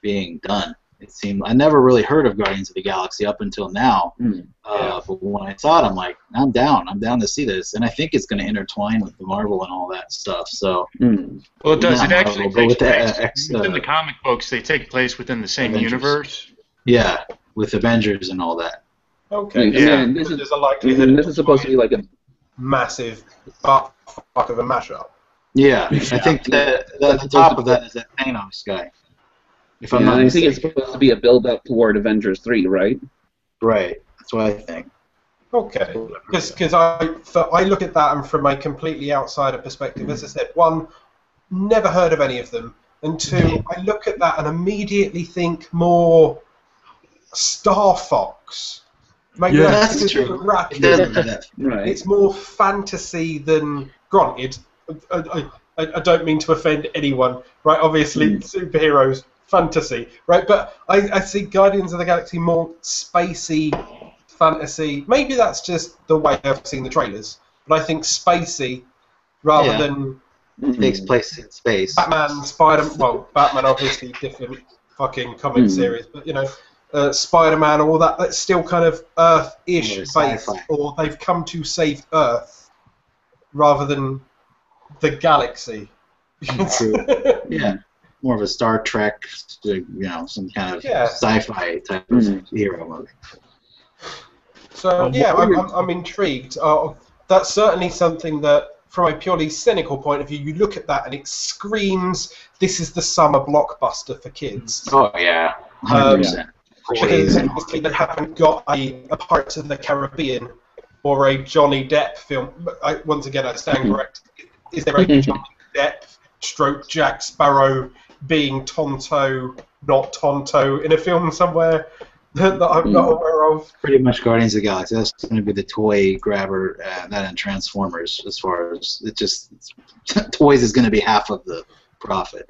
being done. It seemed I never really heard of Guardians of the Galaxy up until now, but when I saw it, I'm like, I'm down. I'm down to see this, and I think it's going to intertwine with the Marvel and all that stuff. So, well, it does. It actually takes place within the comic books. They take place within the same universe. Yeah, with Avengers and all that. Okay. Yeah, There's a likelihood. This is supposed to be like a massive fuck of a mashup. Yeah, I think that the top of that is that Thanos guy. If I'm not I mistaken. think it's supposed to be a build-up toward Avengers 3, right? Right. That's what I think. Okay. Because I look at that and from a completely outsider perspective, as I said, 1, never heard of any of them, and 2, I look at that and immediately think more Star Fox. Maybe that's true. Right. It's more fantasy than granted. I don't mean to offend anyone, right? Obviously, superheroes. Fantasy, right? But I see Guardians of the Galaxy more spacey fantasy. Maybe that's just the way I've seen the trailers. But I think spacey rather than takes place in space. Batman, Spider-Man. Well, Batman obviously different fucking comic series, but you know, Spider-Man, all that. That's still kind of Earth-ish based, or they've come to save Earth rather than the galaxy. Yeah. More of a Star Trek, some kind of sci-fi type of hero movie. So I'm intrigued. That's certainly something that, from a purely cynical point of view, you look at that and it screams, "This is the summer blockbuster for kids." Oh yeah, 100%. Because obviously they haven't got a Pirates of the Caribbean or a Johnny Depp film. Once again, I stand correct. Is there a Johnny Depp / Jack Sparrow being Tonto, not Tonto, in a film somewhere that I'm not aware of? Pretty much Guardians of the Galaxy. That's going to be the toy grabber, that and Transformers. As far as toys is going to be half of the profit.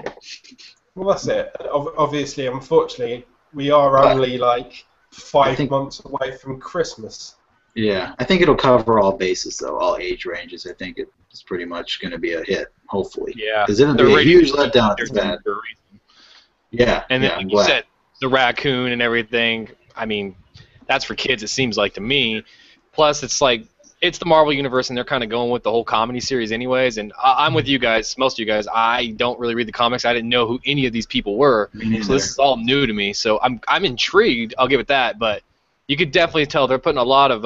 Well, that's it. Obviously, unfortunately, we are only like 5 months away from Christmas. Yeah, I think it'll cover all bases, though, all age ranges. I think it's pretty much going to be a hit, hopefully. Yeah. Because it'll be a huge letdown if it's bad. Yeah. And then, like you said, the raccoon and everything, I mean, that's for kids, it seems like to me. Plus, it's like, it's the Marvel Universe, and they're kind of going with the whole comedy series anyways. And I'm with you guys, most of you guys. I don't really read the comics. I didn't know who any of these people were. So this is all new to me. So I'm intrigued, I'll give it that. But you could definitely tell they're putting a lot of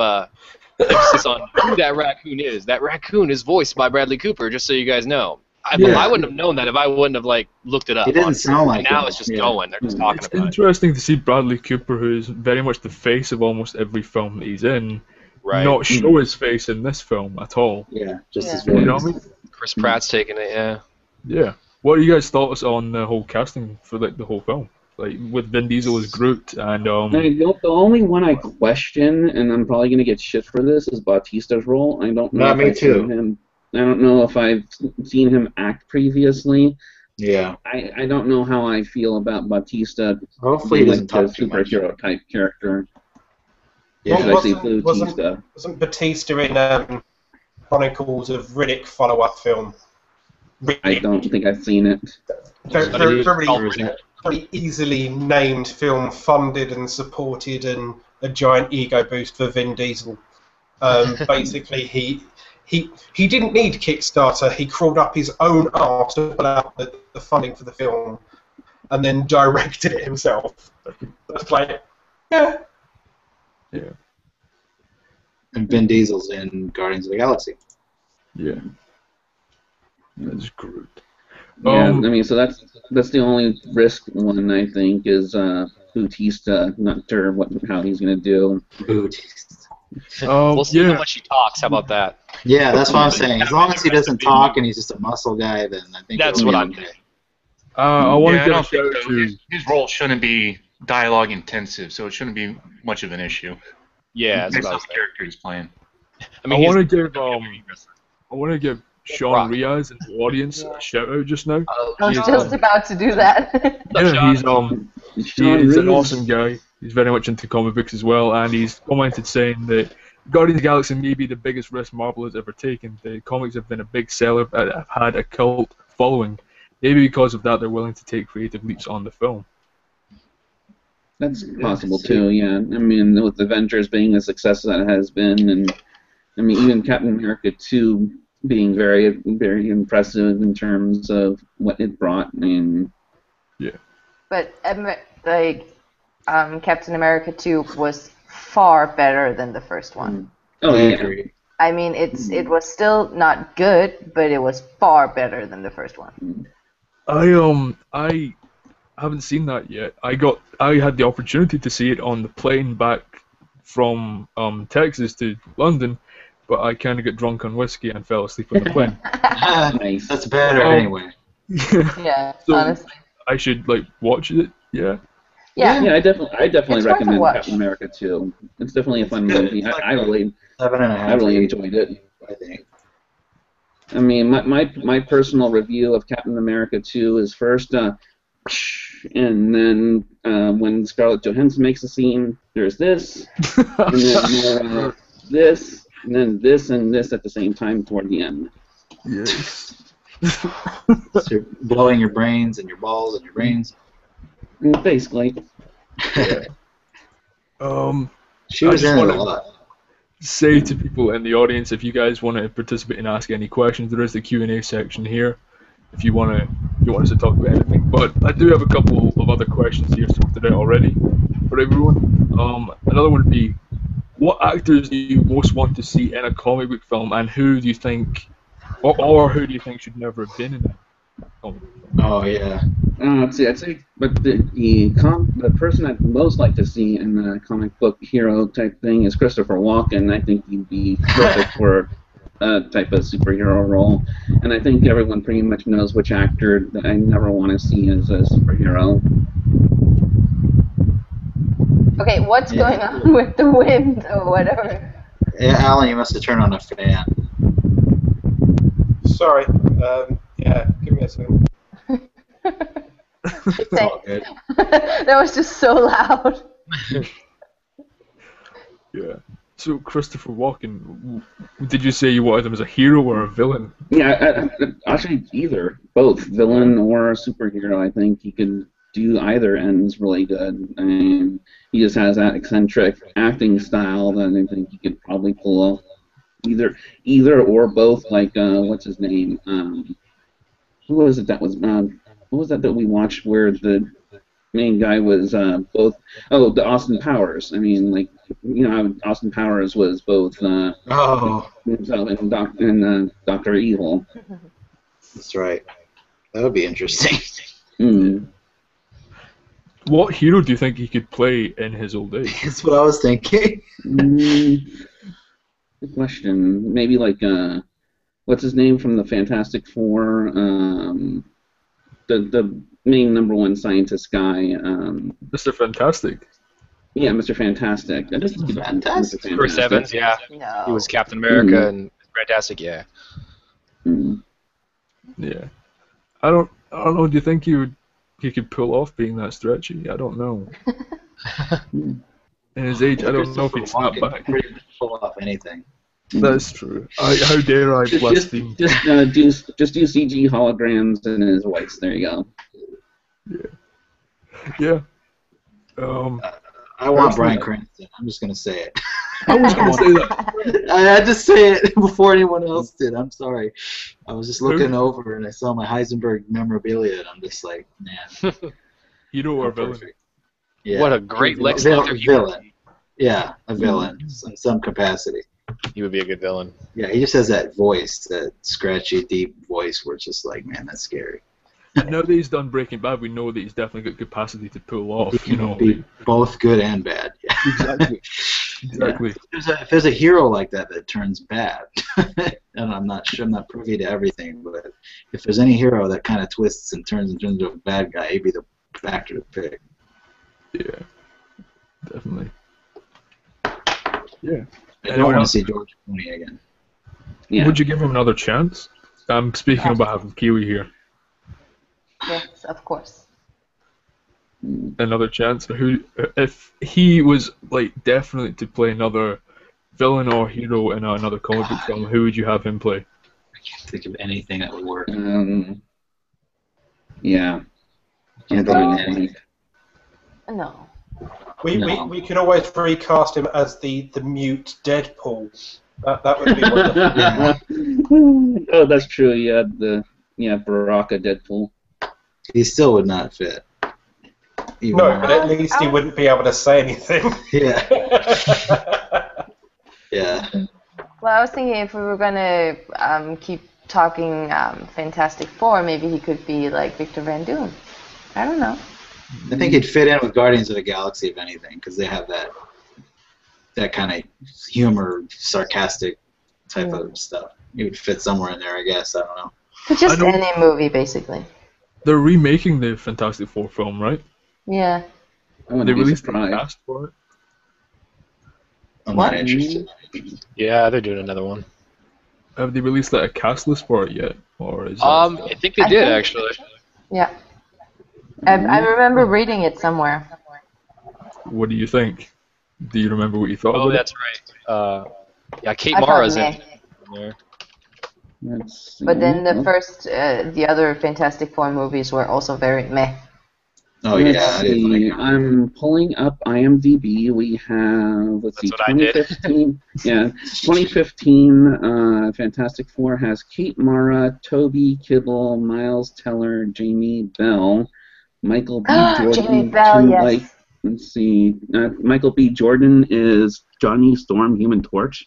emphasis on who that raccoon is. That raccoon is voiced by Bradley Cooper, just so you guys know. I wouldn't have known that if I wouldn't have looked it up. It didn't sound like now it's just going. They're just talking about it. It's interesting to see Bradley Cooper, who is very much the face of almost every film that he's in, not show his face in this film at all. Yeah, just his voice. You know what I mean? Chris Pratt's taking it, yeah. Yeah. What are you guys' thoughts on the whole casting for the whole film? Like with Vin Diesel as Groot and The only one I question, and I'm probably gonna get shit for this, is Bautista's role. I don't know. Me too. I don't know if I've seen him act previously. Yeah. I don't know how I feel about Bautista. Hopefully he doesn't talk too much. Superhero type character. Yeah. Wasn't Batista in Chronicles of Riddick follow-up film? I don't think I've seen it. Very easily named film, funded and supported, and a giant ego boost for Vin Diesel. Basically, he didn't need Kickstarter. He crawled up his own arse to put out the funding for the film. and then directed it himself. Let's play it. Yeah. Yeah. And Vin Diesel's in Guardians of the Galaxy. Yeah. That's Groot. Yeah, I mean, so that's the only risk one I think is Bautista. Not sure how he's gonna do. We'll see yeah. how much he talks. How about that? Yeah, that's what I'm saying. As long as he doesn't talk and he's just a muscle guy, then I think That's it'll what be I'm okay. thinking. I want to I give a don't shout think out so. to. His role shouldn't be dialogue intensive, so it shouldn't be much of an issue. Yeah, that's Based what I on was the thinking. character he's playing. I mean, I want to he's give I want to give Sean Rock. Riaz in the audience a shout out just now. I was He's, just about to do that. Yeah, he's Sean he's an Reeves. awesome guy. He's very much into comic books as well, and he's commented saying that Guardians of the Galaxy may be the biggest risk Marvel has ever taken. The comics have been a big seller, have had a cult following. Maybe because of that, they're willing to take creative leaps on the film. That's possible too. Yeah, I mean, with Avengers being a success that it has been, and I mean, even Captain America 2 being very, very impressive in terms of what it brought. I mean, But Captain America 2 was far better than the first one. oh I yeah, agree. I mean, it was still not good, but it was far better than the first one. I haven't seen that yet. I had the opportunity to see it on the plane back from Texas to London, but I kind of got drunk on whiskey and fell asleep on the plane. nice. That's better Oh. anyway. Yeah, So- honestly. I should watch it. Yeah. Yeah. Yeah, I definitely It's worth a recommend watch. Captain America 2. It's definitely a fun good. movie. It's like I really 7.5. I really enjoyed it. I think. I mean, my personal review of Captain America 2 is first, and then when Scarlett Johansson makes a scene, there's this, and then more this, and then this and this at the same time toward the end. Yes. So you're blowing your brains and your balls and your brains. Basically. She I was just in it a wanna- lot. Say to people in the audience, if you guys want to participate and ask any questions, there is the Q&A section here. If you want us to talk about anything, but I do have a couple of other questions here sorted out already for everyone. Another one would be, what actors do you most want to see in a comic book film, and who do you think, or who do you think should never have been in a comic book film? Oh yeah. I'd say, but the person I'd most like to see in the comic book hero type thing is Christopher Walken. I think he'd be perfect for that type of superhero role. And I think everyone pretty much knows which actor that I never want to see as a superhero. Okay, what's Yeah. going on with the wind or whatever? Yeah, Alan, you must have turned on a fan. Sorry. Yeah, give me a second. It's all good. That was just so loud. Yeah. So Christopher Walken, did you say you wanted him as a hero or a villain? Yeah, actually either, both villain or superhero. I think he could do either ends really good. I mean, he just has that eccentric acting style that I think he could probably pull off either or both. Like what's his name? Who was it that was? What was that we watched where the main guy was both? Oh, the Austin Powers. I mean, like how Austin Powers was both Oh, himself and Dr. Evil. that's right. That would be interesting. Mm. What hero do you think he could play in his old age? That's what I was thinking. Good question. Maybe like what's his name from the Fantastic Four? The main #1 scientist guy. Mr. Fantastic. Yeah, Mr. Fantastic. I think he could be Fantastic. Mr. Chris Evans, yeah. No. He was Captain America and Fantastic, yeah. Mm. Yeah. I don't know. Do you think he could pull off being that stretchy? I don't know. In his age, I don't know if he'd snap Walken back. pretty much pull off anything. That's true. How dare I blaspheme? Just do CG holograms in his voice. There you go. Yeah. I want Bryan Cranston. I'm just gonna say it. I was going to say that. I had to say it before anyone else did. I'm sorry. I was just looking over and I saw my Heisenberg memorabilia and I'm just like, man. Hero or villain? Perfect. Yeah. What a great Lex Vil- Luthor he villain. would be. Yeah, a villain in some capacity. He would be a good villain. Yeah, he just has that voice, that scratchy, deep voice where it's just like, man, that's scary. And now that he's done Breaking Bad, we know that he's definitely got capacity to pull He off. You know, can be both good and bad. Yeah. exactly. Exactly. Yeah. If there's a hero like that that turns bad, and I'm not sure, I'm not privy to everything, but if there's any hero that kind of twists and turns into a bad guy, he'd be the actor to pick. Yeah. Definitely. Yeah. I don't Anyone want to else? see George Clooney again. Yeah. Would you give him another chance? I'm speaking on behalf of Kiwi here. Yes, of course. Another chance? Who, if he was like definitely to play another villain or hero in another comic book film, who would you have him play? I can't think of anything that would work. Yeah. Can't I'm think of going anything. No. We could always recast him as the mute Deadpool. That would be wonderful. Oh, that's true. You had Baraka Deadpool. He still would not fit. Even No, though- but at least he wouldn't be able to say anything. Yeah. Yeah. Well, I was thinking if we were gonna keep talking Fantastic Four, maybe he could be like Victor Van Doom. I don't know. I think he'd fit in with Guardians of the Galaxy, if anything, because they have that kind of humor, sarcastic type of stuff. He would fit somewhere in there, I guess. I don't know. But just I don't- any movie, basically. They're remaking the Fantastic Four film, right? Yeah. I wouldn't They be released the surprised. cast for it. I'm What? not interested. Yeah, they're doing another one. Have they released like a cast list for it yet, or is I think they I did think- actually. Yeah. I remember reading it somewhere. what do you think? Do you remember what you thought Oh, about that's right. Yeah, Kate I thought Mara's in meh. there. Let's see. But then the Oh, first, the other Fantastic Four movies were also very meh. Oh, let's yeah. I didn't see. like it. I'm pulling up IMDb. We have, let's see, That's what I did. 2015. Yeah, 2015. Fantastic Four has Kate Mara, Toby Kibble, Miles Teller, Jamie Bell, Michael B. Jordan. Jamie Bell, two yes. white- Let's see. Michael B. Jordan is Johnny Storm, Human Torch.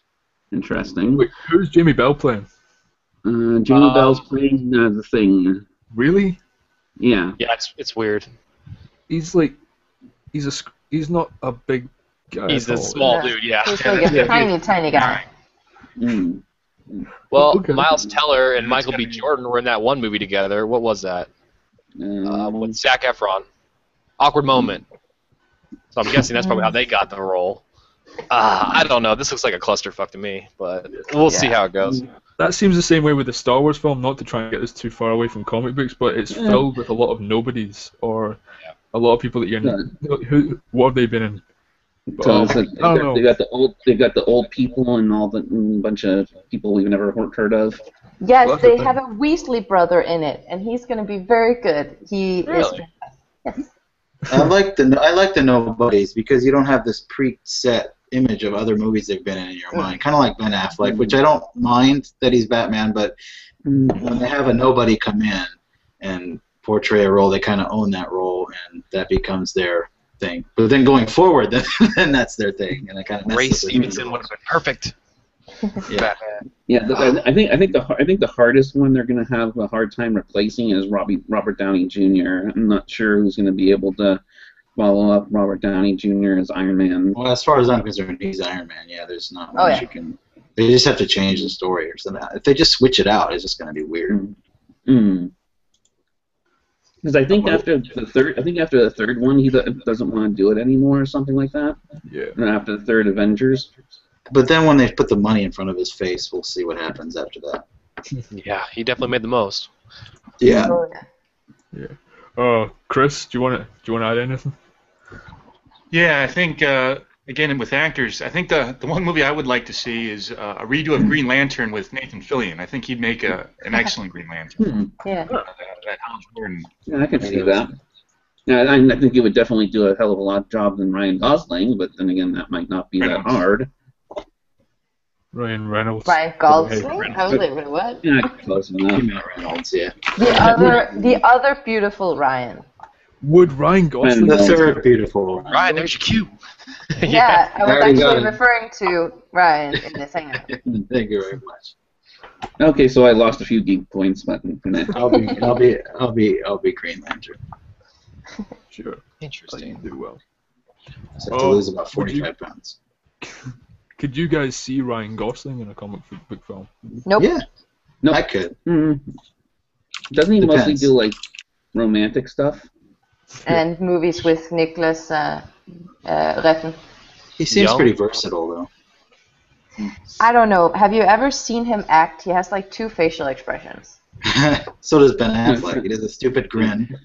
Interesting. Wait, who's Jamie Bell playing? Jamie Bell's playing the Thing. Really? Yeah. Yeah, it's weird. He's like, he's not a big guy. He's at the all. small Yeah. dude, yeah. He's like a tiny, tiny guy. Mm. Well, Okay. Miles Teller and Michael B. Jordan were in that one movie together. What was that? With Zac Efron. Awkward Moment. So I'm guessing that's probably how they got the role. I don't know. This looks like a clusterfuck to me, but we'll see how it goes. That seems the same way with the Star Wars film. Not to try and get this too far away from comic books, but it's filled with a lot of nobodies or a lot of people that you're. Who? What have they been in? So it's like I don't know. they got the old people and all the bunch of people we've never heard of. Yes, Well, that's the they thing. have a Weasley brother in it, and he's going to be very good. He Really? is. Yes. I like the nobodies because you don't have this preset image of other movies they've been in your mind. Kind of like Ben Affleck, which I don't mind that he's Batman, but when they have a nobody come in and portray a role, they kind of own that role, and that becomes their thing. But then going forward, then that's their thing, and it kind of Ray messes with Stevenson would have been perfect. Yeah. Yeah, I think the hardest one they're going to have a hard time replacing is Robert Downey Jr. I'm not sure who's going to be able to follow up Robert Downey Jr. as Iron Man. Well, as far as I'm concerned, he's Iron Man. Yeah, there's not Oh, much yeah. you can. They just have to change the story or something. If they just switch it out, it's just going to be weird. Because I think after the third one, he doesn't want to do it anymore or something like that. Yeah. And after the third Avengers. But then when they put the money in front of his face, we'll see what happens after that. Yeah, he definitely made the most. Yeah. Oh, yeah. Chris, do you want to add anything? Yeah, I think again with actors, I think the one movie I would like to see is a redo of Green Lantern with Nathan Fillion. I think he'd make an excellent Green Lantern. Yeah. That Hal Jordan. Yeah, I can see that. Yeah, I think he would definitely do a hell of a lot job than Ryan Gosling, but then again, that might not be that hard. Ryan Reynolds. Ryan Gosling? I was like, wait, what? Yeah, close enough. Reynolds, yeah. The other beautiful Ryan. Would Ryan Gosling? And The no. third beautiful. Ryan, there's your cue. Yeah, I was already got actually it. referring to Ryan in this hangout. Thank you very much. Okay, so I lost a few geek points, but I'll be Green Lantern. Sure. Interesting. Do well. Just have to lose about would you- 45 pounds. Could you guys see Ryan Gosling in a comic book film? Nope. Yeah, Nope. I could. Doesn't he mostly Depends. do like romantic stuff? And movies with Nicholas Refn. He seems Young. pretty versatile, though. I don't know. Have you ever seen him act? He has like 2 facial expressions. So does Ben Affleck. He does a stupid grin.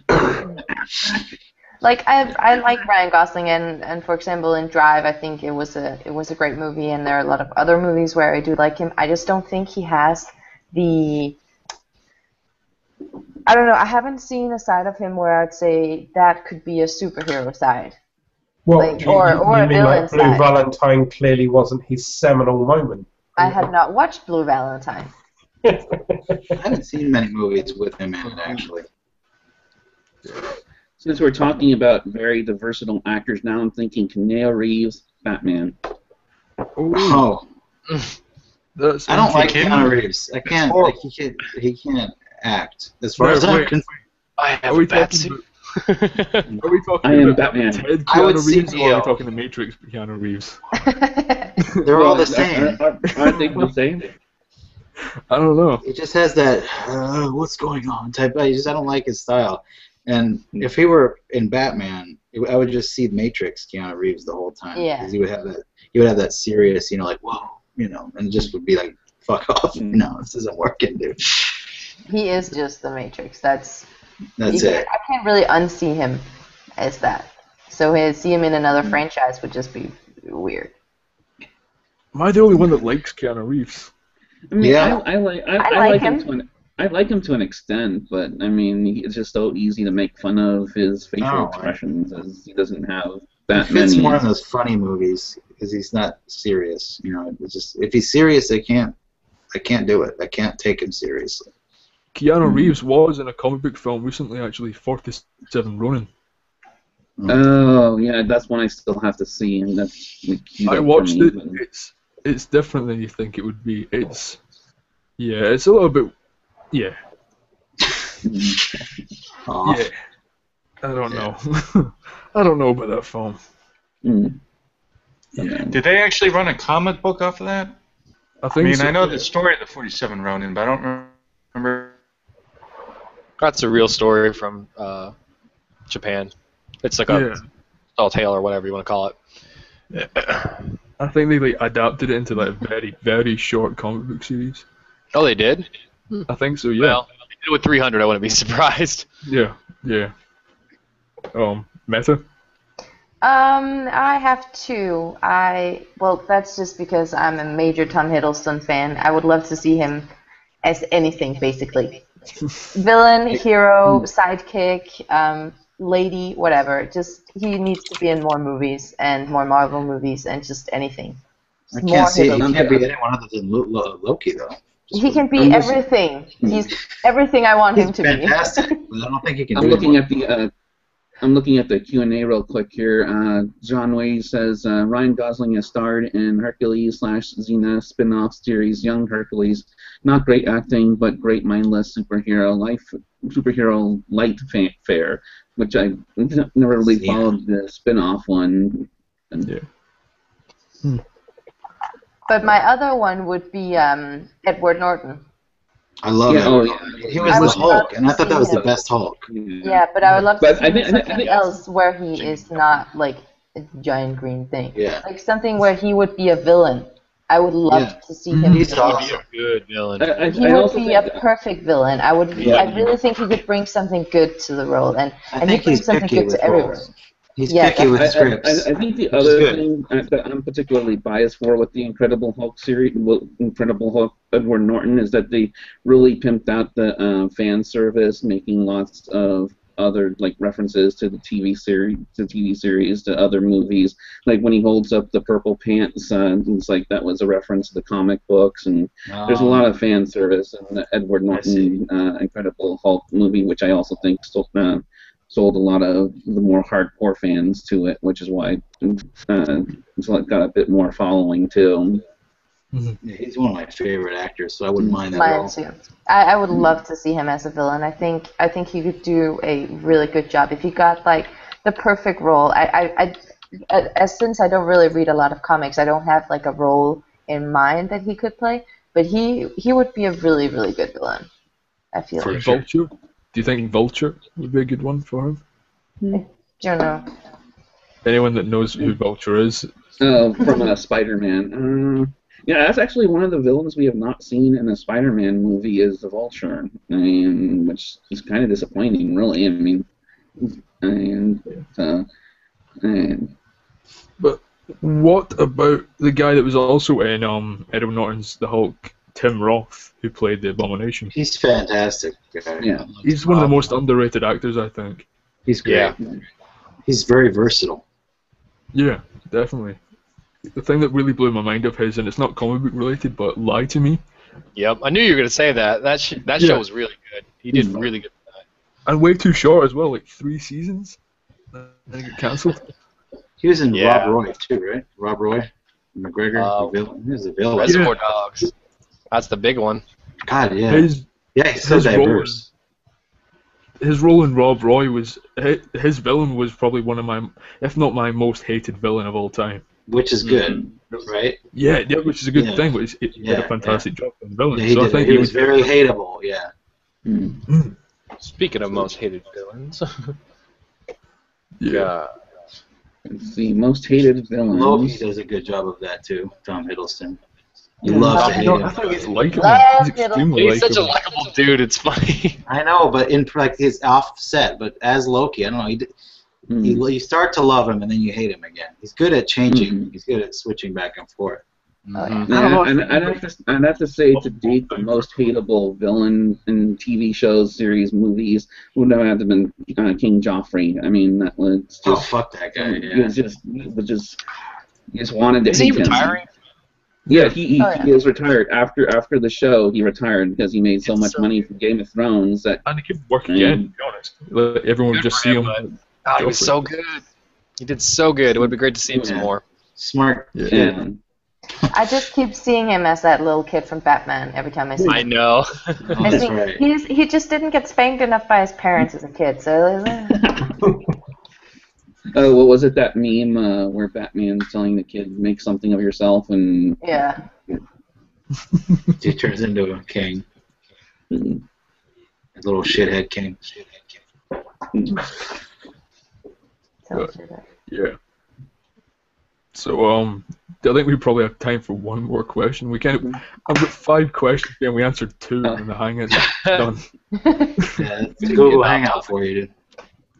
Like I like Ryan Gosling, and for example in Drive, I think it was a great movie, and there are a lot of other movies where I do like him. I just don't think he has the. I don't know. I haven't seen a side of him where I'd say that could be a superhero side. Well, Like, or a you mean villain like Blue side. Valentine clearly wasn't his seminal moment? I have not watched Blue Valentine. I haven't seen many movies with him in it, actually. Since we're talking about very versatile actors, now I'm thinking Keanu Reeves, Batman. Oh, That's I don't like kidding? Keanu Reeves. I can't. Like, he can't act. As far Wait, as I'm wait. concerned, I have Are we a bat talking suit. Are we talking I am about Batman. Ted I would Keanu see Reeves, or are Neo. we talking the Matrix Keanu Reeves? they're all the same. Aren't they the same? I don't know. He just has that what's going on type. I don't like his style. And if he were in Batman, I would just see Matrix Keanu Reeves the whole time. Yeah. 'Cause he would have that serious, like whoa, and just would be like, fuck off, this isn't working, dude. He is just the Matrix. That's it. I can't really unsee him as that. So to see him in another franchise would just be weird. Am I the only one that likes Keanu Reeves? I mean, Yeah. I like like him him. I like him to an extent, but I mean, it's just so easy to make fun of his facial Oh, expressions, as he doesn't have He that fits many. more in those funny movies because he's not serious. It's just if he's serious, I can't do it. I can't take him seriously. Keanu Reeves was in a comic book film recently, actually, 47 Ronin. Oh yeah, that's one I still have to see, and that's like, queued I up for watched me, it. but- It's different than you think it would be. It's a little bit. Yeah. Aw. Yeah. I don't know. I don't know about that film. Mm. Yeah. Did they actually run a comic book off of that? I I think mean, so. I know the story of the 47 Ronin, but I don't remember. That's a real story from Japan. It's like a tall tale or whatever you want to call it. I think they adapted it into like a very, very short comic book series. Oh, they did? I think so. Yeah. Well, if they did it with 300, I wouldn't be surprised. Yeah. Meta. I have 2. Well, that's just because I'm a major Tom Hiddleston fan. I would love to see him as anything, basically. Villain, hero, sidekick, lady, whatever. Just he needs to be in more movies and more Marvel movies and just anything. I More can't see. He Hiddleston. can't be anyone other than Loki, though. He can be everything. He's everything I want him He's to fantastic, but I don't think he can. I'm do looking it. at the I'm looking at the Q&A real quick here. John Wade says Ryan Gosling has starred in Hercules / Xena spin-off series Young Hercules. Not great acting, but great mindless superhero light fare, which I never really followed the spin-off one. Yeah. But my other one would be Edward Norton. I love Yeah, it. oh, yeah. He was I the would love Hulk, and I to thought that see was the him. best Hulk. Yeah, but I would love to But see I think- something else where he is not like a giant green thing. Yeah. Like something where he would be a villain. I would love Yeah. to see him. He's be a villain. awesome. Good villain. He I would also be think a perfect villain. I really think he could bring something good to the role, and I he think brings he's something picky good with to everyone. roles. He's Yeah, picky with I scripts. think the which is other good. thing that I'm particularly biased for with the Incredible Hulk series, Incredible Hulk Edward Norton, is that they really pimped out the fan service, making lots of other like references to the TV series, to other movies. Like when he holds up the purple pants, it's like that was a reference to the comic books, and there's a lot of fan service in the Edward Norton Incredible Hulk movie, which I also think sold a lot of the more hardcore fans to it, which is why it's got a bit more following too. Yeah, he's one of my favorite actors, so I wouldn't mind that at Mine all. too. I would love to see him as a villain. I think he could do a really good job if he got like the perfect role. Since I don't really read a lot of comics, I don't have like a role in mind that he could play. But he would be a really, really good villain. I feel. For Vulture? Do you think Vulture would be a good one for him? I don't know. Anyone that knows who Vulture is? From Spider-Man. Yeah, that's actually one of the villains we have not seen in a Spider-Man movie is the Vulture. I mean, which is kind of disappointing, really. I mean, But what about the guy that was also in Edward Norton's The Hulk, Tim Roth, who played the Abomination? He's fantastic. Yeah. He's one of the most underrated actors, I think. He's great. Yeah. He's very versatile. Yeah, definitely. The thing that really blew my mind of his, and it's not comic book related, but Lie to Me. Yep, I knew you were gonna say that. That show was really good. He did really good for that. And way too short as well, like 3 seasons. Then it got cancelled. He was in Yeah. Rob Roy too, right? Rob Roy, McGregor, the villain. He was the villain. Reservoir Dogs. That's the big one. God, yeah. His He's so his role- diverse. his role in Rob Roy was his villain was probably one of my, if not my most hated villain of all time. Which is good, right? Yeah, which is a good Yeah. thing. But he did a fantastic job in the villain. Yeah, he so I did. think He was very hateable. Yeah. Speaking of most hated villains. Yeah. Let's see, most hated villains. Loki does a good job of that too. Tom Hiddleston. You Yeah. love to hate I him. think he's likable. Love He's extremely He's such a likable. likable dude. It's funny. I know, but in like his offset, but as Loki, I don't know. You start to love him and then you hate him again. He's good at changing. He's good at switching back and forth. Yeah, and I'd have to say to date the most hateable villain in TV shows, series, movies would have to been King Joffrey. I mean, that was just Oh, fuck that guy. he Yeah. was just you just wanted to Is he hate him. retiring? Yeah, he Oh, yeah. is retired. After the show, he retired because he made so much money from Game of Thrones that And he could work again, to be honest. Like, everyone would Good just for see him, him. God, he was so good. He did so good. It would be great to see him some Yeah. more. Smart. Yeah. yeah. I just keep seeing him as that little kid from Batman every time I see him. I know. Oh, I that's think right. he just didn't get spanked enough by his parents as a kid, so Oh, what was it, that meme where Batman's telling the kid, make something of yourself, and yeah. He turns into a king. mm, A little shithead king. So, Yeah. So I think we probably have time for one more question. I've got 5 questions and we answered 2 in the Hangout. Done. Yeah, it's a Google Hangout for you, dude.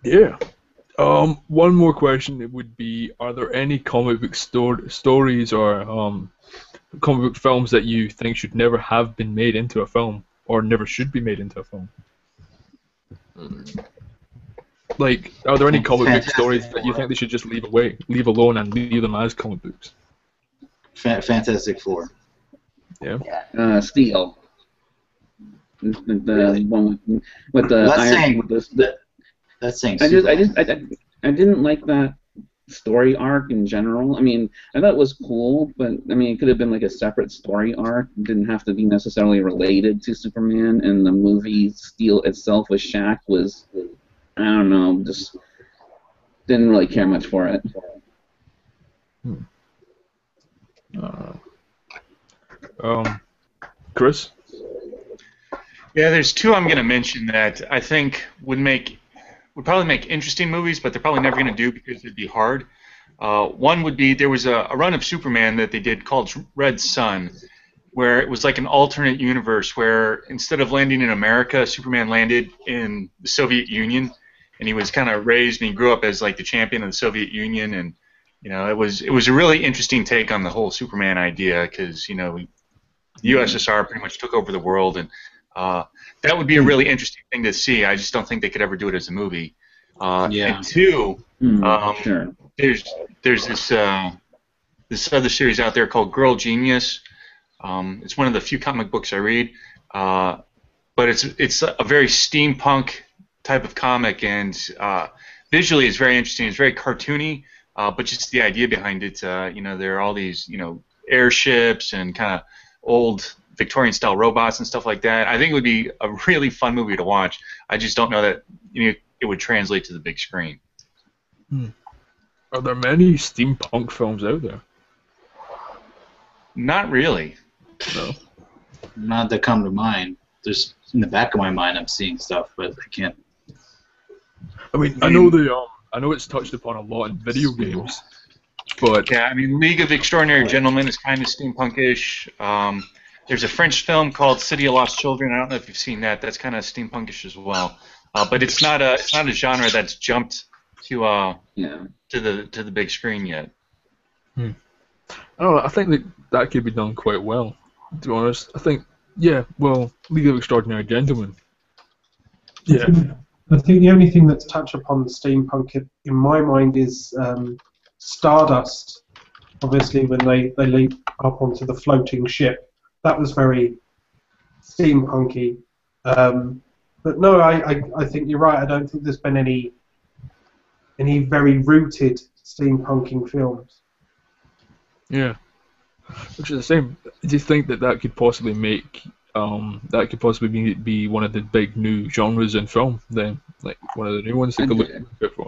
Yeah. One more question. It would be: are there any comic book stories or comic book films that you think should never have been made into a film, or never should be made into a film? Like, are there any comic book stories that you think they should just leave alone, and leave them as comic books? Fantastic Four. Yeah. Steel. The one with the That's iron. saying- With the, That's saying I Superman. didn't like that story arc in general. I mean, I thought it was cool, but I mean, it could have been like a separate story arc. It didn't have to be necessarily related to Superman. And the movie Steel itself with Shaq was, I don't know, just didn't really care much for it. Chris? Yeah, there's 2 I'm going to mention that I think would probably make interesting movies, but they're probably never going to do because it'd be hard. One would be, there was a run of Superman that they did called Red Sun, where it was like an alternate universe where instead of landing in America, Superman landed in the Soviet Union, and he was kind of raised and he grew up as like the champion of the Soviet Union, and it was a really interesting take on the whole Superman idea because the USSR pretty much took over the world, and that would be a really interesting thing to see. I just don't think they could ever do it as a movie. Yeah. And 2, Sure. there's this other series out there called Girl Genius. It's one of the few comic books I read, but it's a very steampunk type of comic, and visually it's very interesting. It's very cartoony, but just the idea behind it, there are all these, airships and kind of old Victorian-style robots and stuff like that. I think it would be a really fun movie to watch. I just don't know that it would translate to the big screen. Are there many steampunk films out there? Not really. No. Not that come to mind. There's in the back of my mind, I'm seeing stuff, but I can't. I mean, I know it's touched upon a lot in video games, but yeah, I mean, League of Extraordinary Gentlemen is kind of steampunkish. There's a French film called City of Lost Children. I don't know if you've seen that. That's kind of steampunkish as well. But it's not a genre that's jumped to the big screen yet. I don't know. I think that could be done quite well. To be honest, I think League of Extraordinary Gentlemen. Yeah. I think the only thing that's touched upon the steampunk in my mind is Stardust. Obviously, when they leap up onto the floating ship, that was very steampunky. But no, I think you're right. I don't think there's been any very rooted steampunking films. Yeah. Which is the same. Do you think that could possibly make be one of the big new genres in film? Then, like one of the new ones that could look for.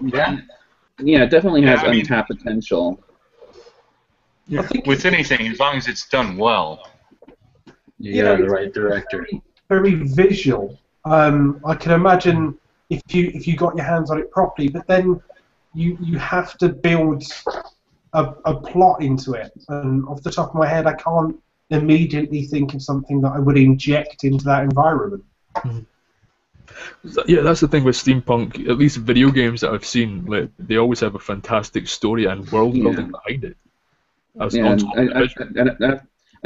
Yeah, it definitely has untapped potential. Yeah. I think with anything, as long as it's done well. Yeah, the right director. Very visual. I can imagine if you got your hands on it properly, but then you have to build a plot into it. And off the top of my head, I can't immediately think of something that I would inject into that environment. Yeah, that's the thing with steampunk. At least video games that I've seen, like, they always have a fantastic story and world building behind it. I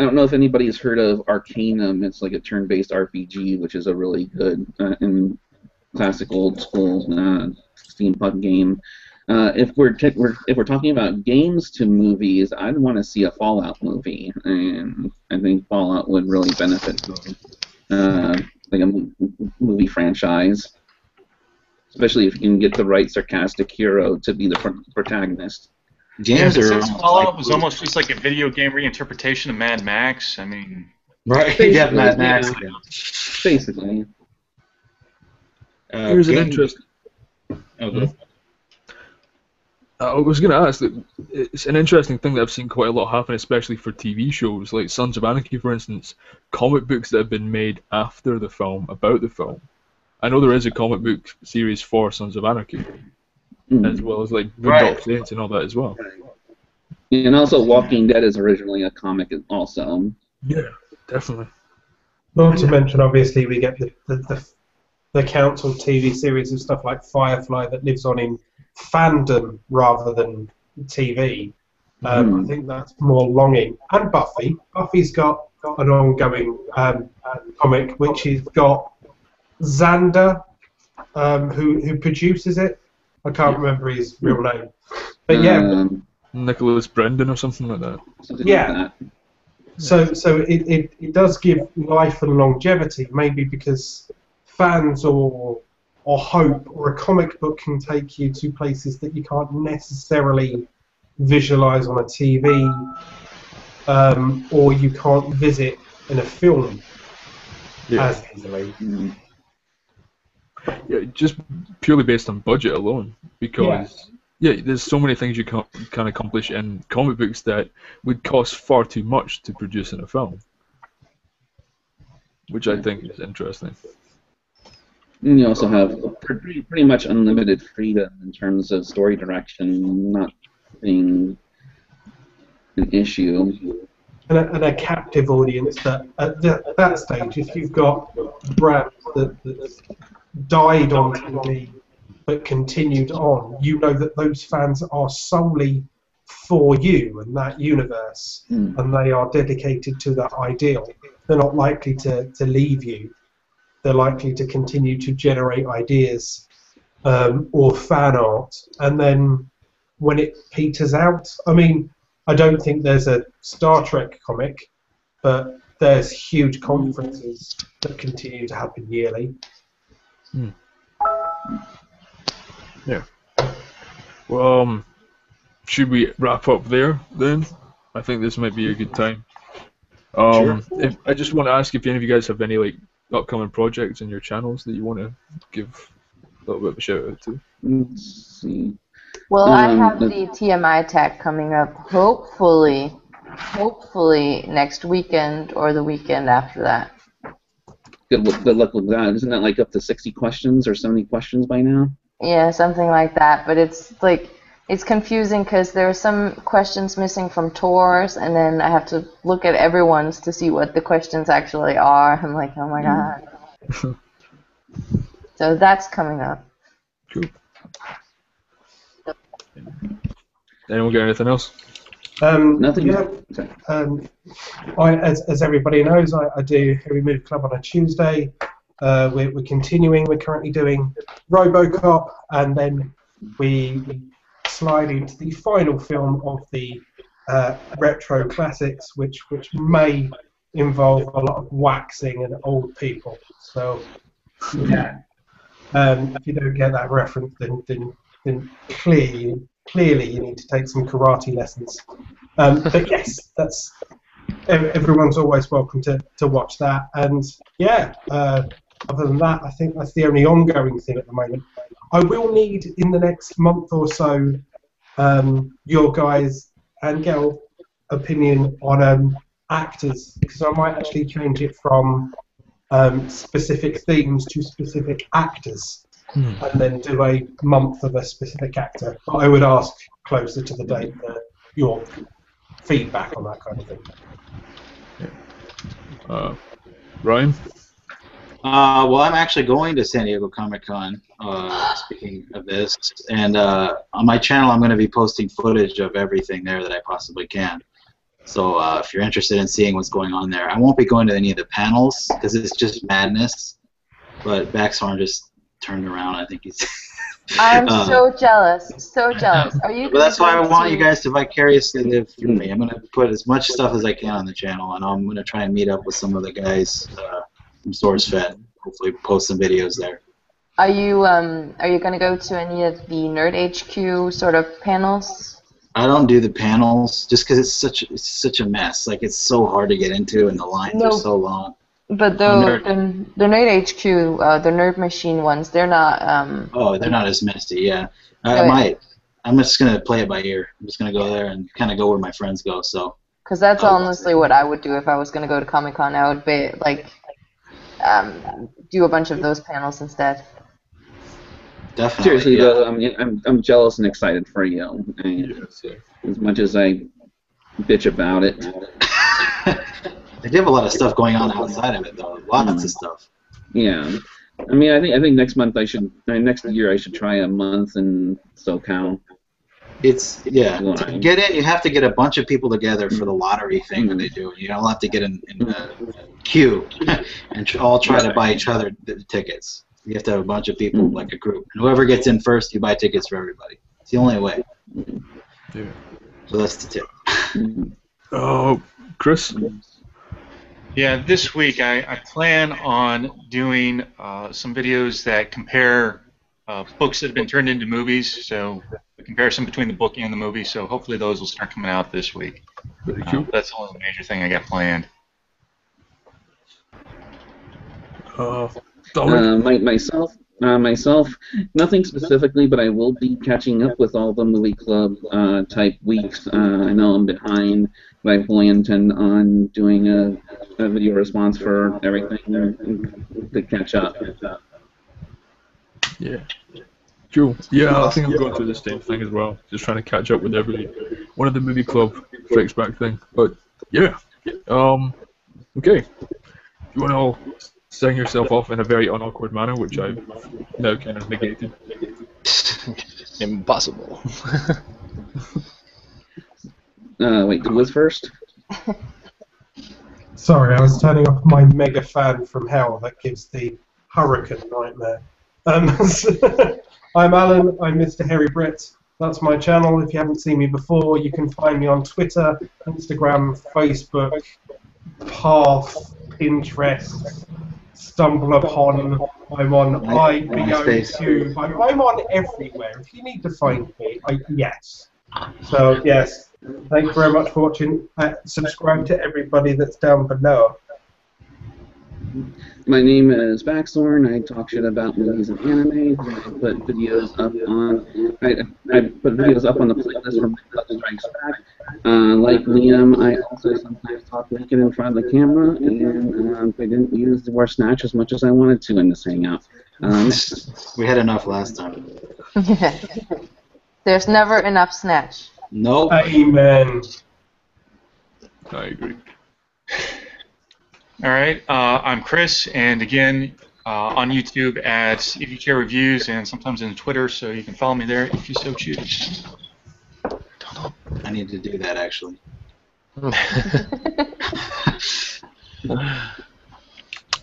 don't know if anybody's heard of Arcanum. It's like a turn-based RPG, which is a really good and classic old school steampunk game. If we're talking about games to movies, I'd want to see a Fallout movie, and I think Fallout would really benefit from like a movie franchise, especially if you can get the right sarcastic hero to be the protagonist. Since Fallout was almost just like a video game reinterpretation of Mad Max. I mean, right? Yeah, Mad Max. Basically. Here's an interesting. I was going to ask that it's an interesting thing that I've seen quite a lot happen, especially for TV shows like Sons of Anarchy, for instance. Comic books that have been made after the film, about the film. I know there is a comic book series for Sons of Anarchy, as well as like Boondock Saints and all that as well. And also, Walking Dead is originally a comic, also. Yeah, definitely. Not to mention, obviously, we get the council TV series of stuff like Firefly that lives on in fandom rather than TV. I think that's more longing. And Buffy. Buffy's got an ongoing comic which has got Xander, who produces it. I can't remember his real name. But yeah. Nicholas Brendan or something like that. Yeah. So it does give life and longevity, maybe because fans or hope or a comic book can take you to places that you can't necessarily visualize on a TV, or you can't visit in a film as easily. Yeah, just purely based on budget alone, because there's so many things you can accomplish in comic books that would cost far too much to produce in a film, which I think is interesting. And you also have pretty much unlimited freedom in terms of story direction not being an issue. And a captive audience that at that stage, if you've got a brand that's died on TV but continued on, you know that those fans are solely for you and that universe, and they are dedicated to that ideal. They're not likely to leave you. They're likely to continue to generate ideas or fan art. And then when it peters out, I mean, I don't think there's a Star Trek comic, but there's huge conferences that continue to happen yearly. Yeah. Well, should we wrap up there then? I think this might be a good time. Sure. If, I just want to ask if any of you guys have any like upcoming projects in your channels that you want to give a little bit of a shout out to. Let's see. Well, I have the- the TMI tag coming up, hopefully next weekend or the weekend after that. Good luck with that. Isn't that like up to 60 questions or 70 questions by now? Yeah, something like that. But it's like it's confusing because there are some questions missing from tours, and then I have to look at everyone's to see what the questions actually are. I'm like, oh my god. So that's coming up. Cool. Anyone got anything else? Nothing. Yeah. As everybody knows, I do Heavy Move Club on a Tuesday. We're continuing. We're currently doing RoboCop, and then we slide into the final film of the retro classics, which may involve a lot of waxing and old people. So, yeah. If you don't get that reference, then clearly you need to take some karate lessons. But yes, that's everyone's always welcome to watch that. And yeah, other than that, I think that's the only ongoing thing at the moment. I will need in the next month or so your guys and Gail opinion on actors, because I might actually change it from specific themes to specific actors, and then do a month of a specific actor. But I would ask closer to the date your feedback on that kind of thing. Ryan? Well, I'm actually going to San Diego Comic-Con, speaking of this, and on my channel I'm going to be posting footage of everything there that I possibly can. So if you're interested in seeing what's going on there, I won't be going to any of the panels because it's just madness. But Baxhorn just turned around. I think he's. I'm so jealous. So jealous. Are you? But that's why I want you guys to vicariously live through me. I'm going to put as much stuff as I can on the channel, and I'm going to try and meet up with some of the guys from SourceFed. Hopefully, post some videos there. Are you going to go to any of the Nerd HQ sort of panels? I don't do the panels just because it's such a mess. Like it's so hard to get into, and the lines are so long. But the Nerd HQ, the Nerd Machine ones, they're not. Oh, they're not as messy. Yeah, No, I'm just gonna play it by ear. I'm just gonna go there and kind of go where my friends go. So. Because that's honestly what I would do if I was going to go to Comic-Con. I would be like, do a bunch of those panels instead. Definitely. Seriously, yeah. though, I'm jealous and excited for you. As much as I bitch about it. They do have a lot of stuff going on outside of it, though. Lots of stuff. Yeah, I mean, I think next month next year I should try a month in SoCal. It's to get in, you have to get a bunch of people together for the lottery thing that they do. You don't have to get in the queue and all try to buy each other the tickets. You have to have a bunch of people, like a group. And whoever gets in first, you buy tickets for everybody. It's the only way. Yeah. So that's the tip. Oh, Chris? Yeah, this week I plan on doing some videos that compare books that have been turned into movies, so the comparison between the book and the movie, so hopefully those will start coming out this week. Very cool. That's the only major thing I got planned. Myself, nothing specifically, but I will be catching up with all the movie club type weeks. I know I'm behind, but I fully intend on doing a video response for everything to catch up. Yeah. Cool. Yeah, I think I'm going through the same thing as well. Just trying to catch up with every one of the movie club Strikes Back thing. But yeah. Okay. You want to all sign yourself off in a very unawkward manner, which I've now kind of negated. Impossible. Wait, who was first? Sorry, I was turning off my mega fan from hell that gives the hurricane nightmare. I'm Alan, I'm Mr. Hairy Brit. That's my channel. If you haven't seen me before, you can find me on Twitter, Instagram, Facebook, Path, Pinterest, stumble upon. I'm on MySpace. IBOTube. I'm on everywhere. If you need to find me, yes. So, yes, thank you very much for watching. Subscribe to everybody that's down below. My name is Baxthorn. I talk shit about movies and anime. I put videos up on the playlist from Club Strikes Back. Like Liam, I also sometimes talk naked in front of the camera, and I didn't use the word snatch as much as I wanted to in this hangout. We had enough last time. There's never enough snatch. Nope. Amen. I agree. All right, I'm Chris, and again, on YouTube at EV Chair Reviews and sometimes in Twitter, so you can follow me there if you so choose. I need to do that, actually.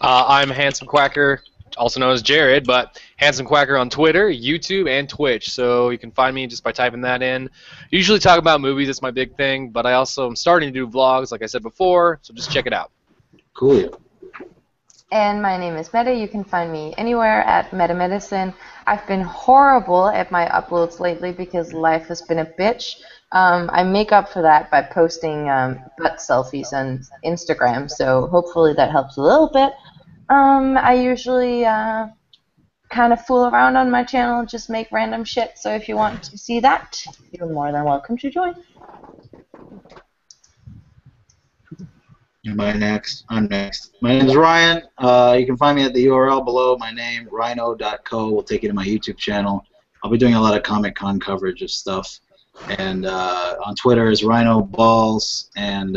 I'm Handsome Quacker, also known as Jared, but Handsome Quacker on Twitter, YouTube, and Twitch. So you can find me just by typing that in. Usually talk about movies, that's my big thing, but I also am starting to do vlogs, like I said before, so just check it out. Cool. And my name is Meta. You can find me anywhere at MetaMedicine. I've been horrible at my uploads lately because life has been a bitch. I make up for that by posting butt selfies on Instagram, so hopefully that helps a little bit. I usually kind of fool around on my channel, just make random shit, so if you want to see that, you're more than welcome to join. Am I next? I'm next. My name is Ryan. You can find me at the URL below. My name, rhino.co, will take you to my YouTube channel. I'll be doing a lot of Comic-Con coverage of stuff. And on Twitter is Rhino Balls, and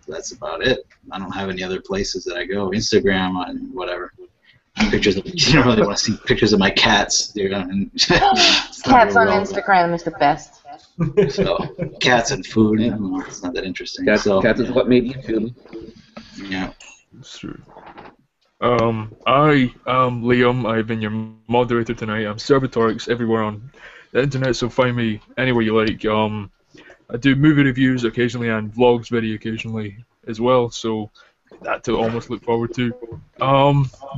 that's about it. I don't have any other places that I go. Instagram and whatever. Pictures. You don't really want to see pictures of my cats, dude. Cats on Instagram is the best. So cats and food, it's not that interesting. Cats is what made YouTube. Yeah. That's true. I am Liam. I've been your moderator tonight. I'm Servatorix everywhere on the internet, so find me anywhere you like. I do movie reviews occasionally and vlogs very occasionally as well, so that to almost look forward to.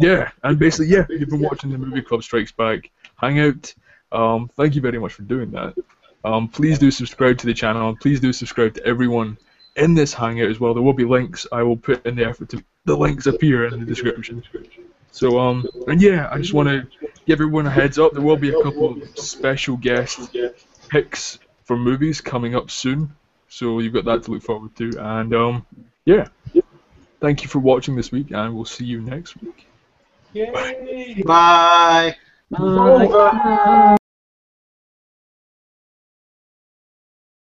Yeah, and basically, yeah, you've been watching the Movie Club Strikes Back Hangout. Thank you very much for doing that. Please do subscribe to the channel, and please do subscribe to everyone in this Hangout as well. There will be links. I will put in the effort to the links appear in the description. So, and yeah, I just want to give everyone a heads up. There will be a couple of special guest picks for movies coming up soon. So you've got that to look forward to. And yeah, thank you for watching this week, and we'll see you next week. Yay! Bye. Bye.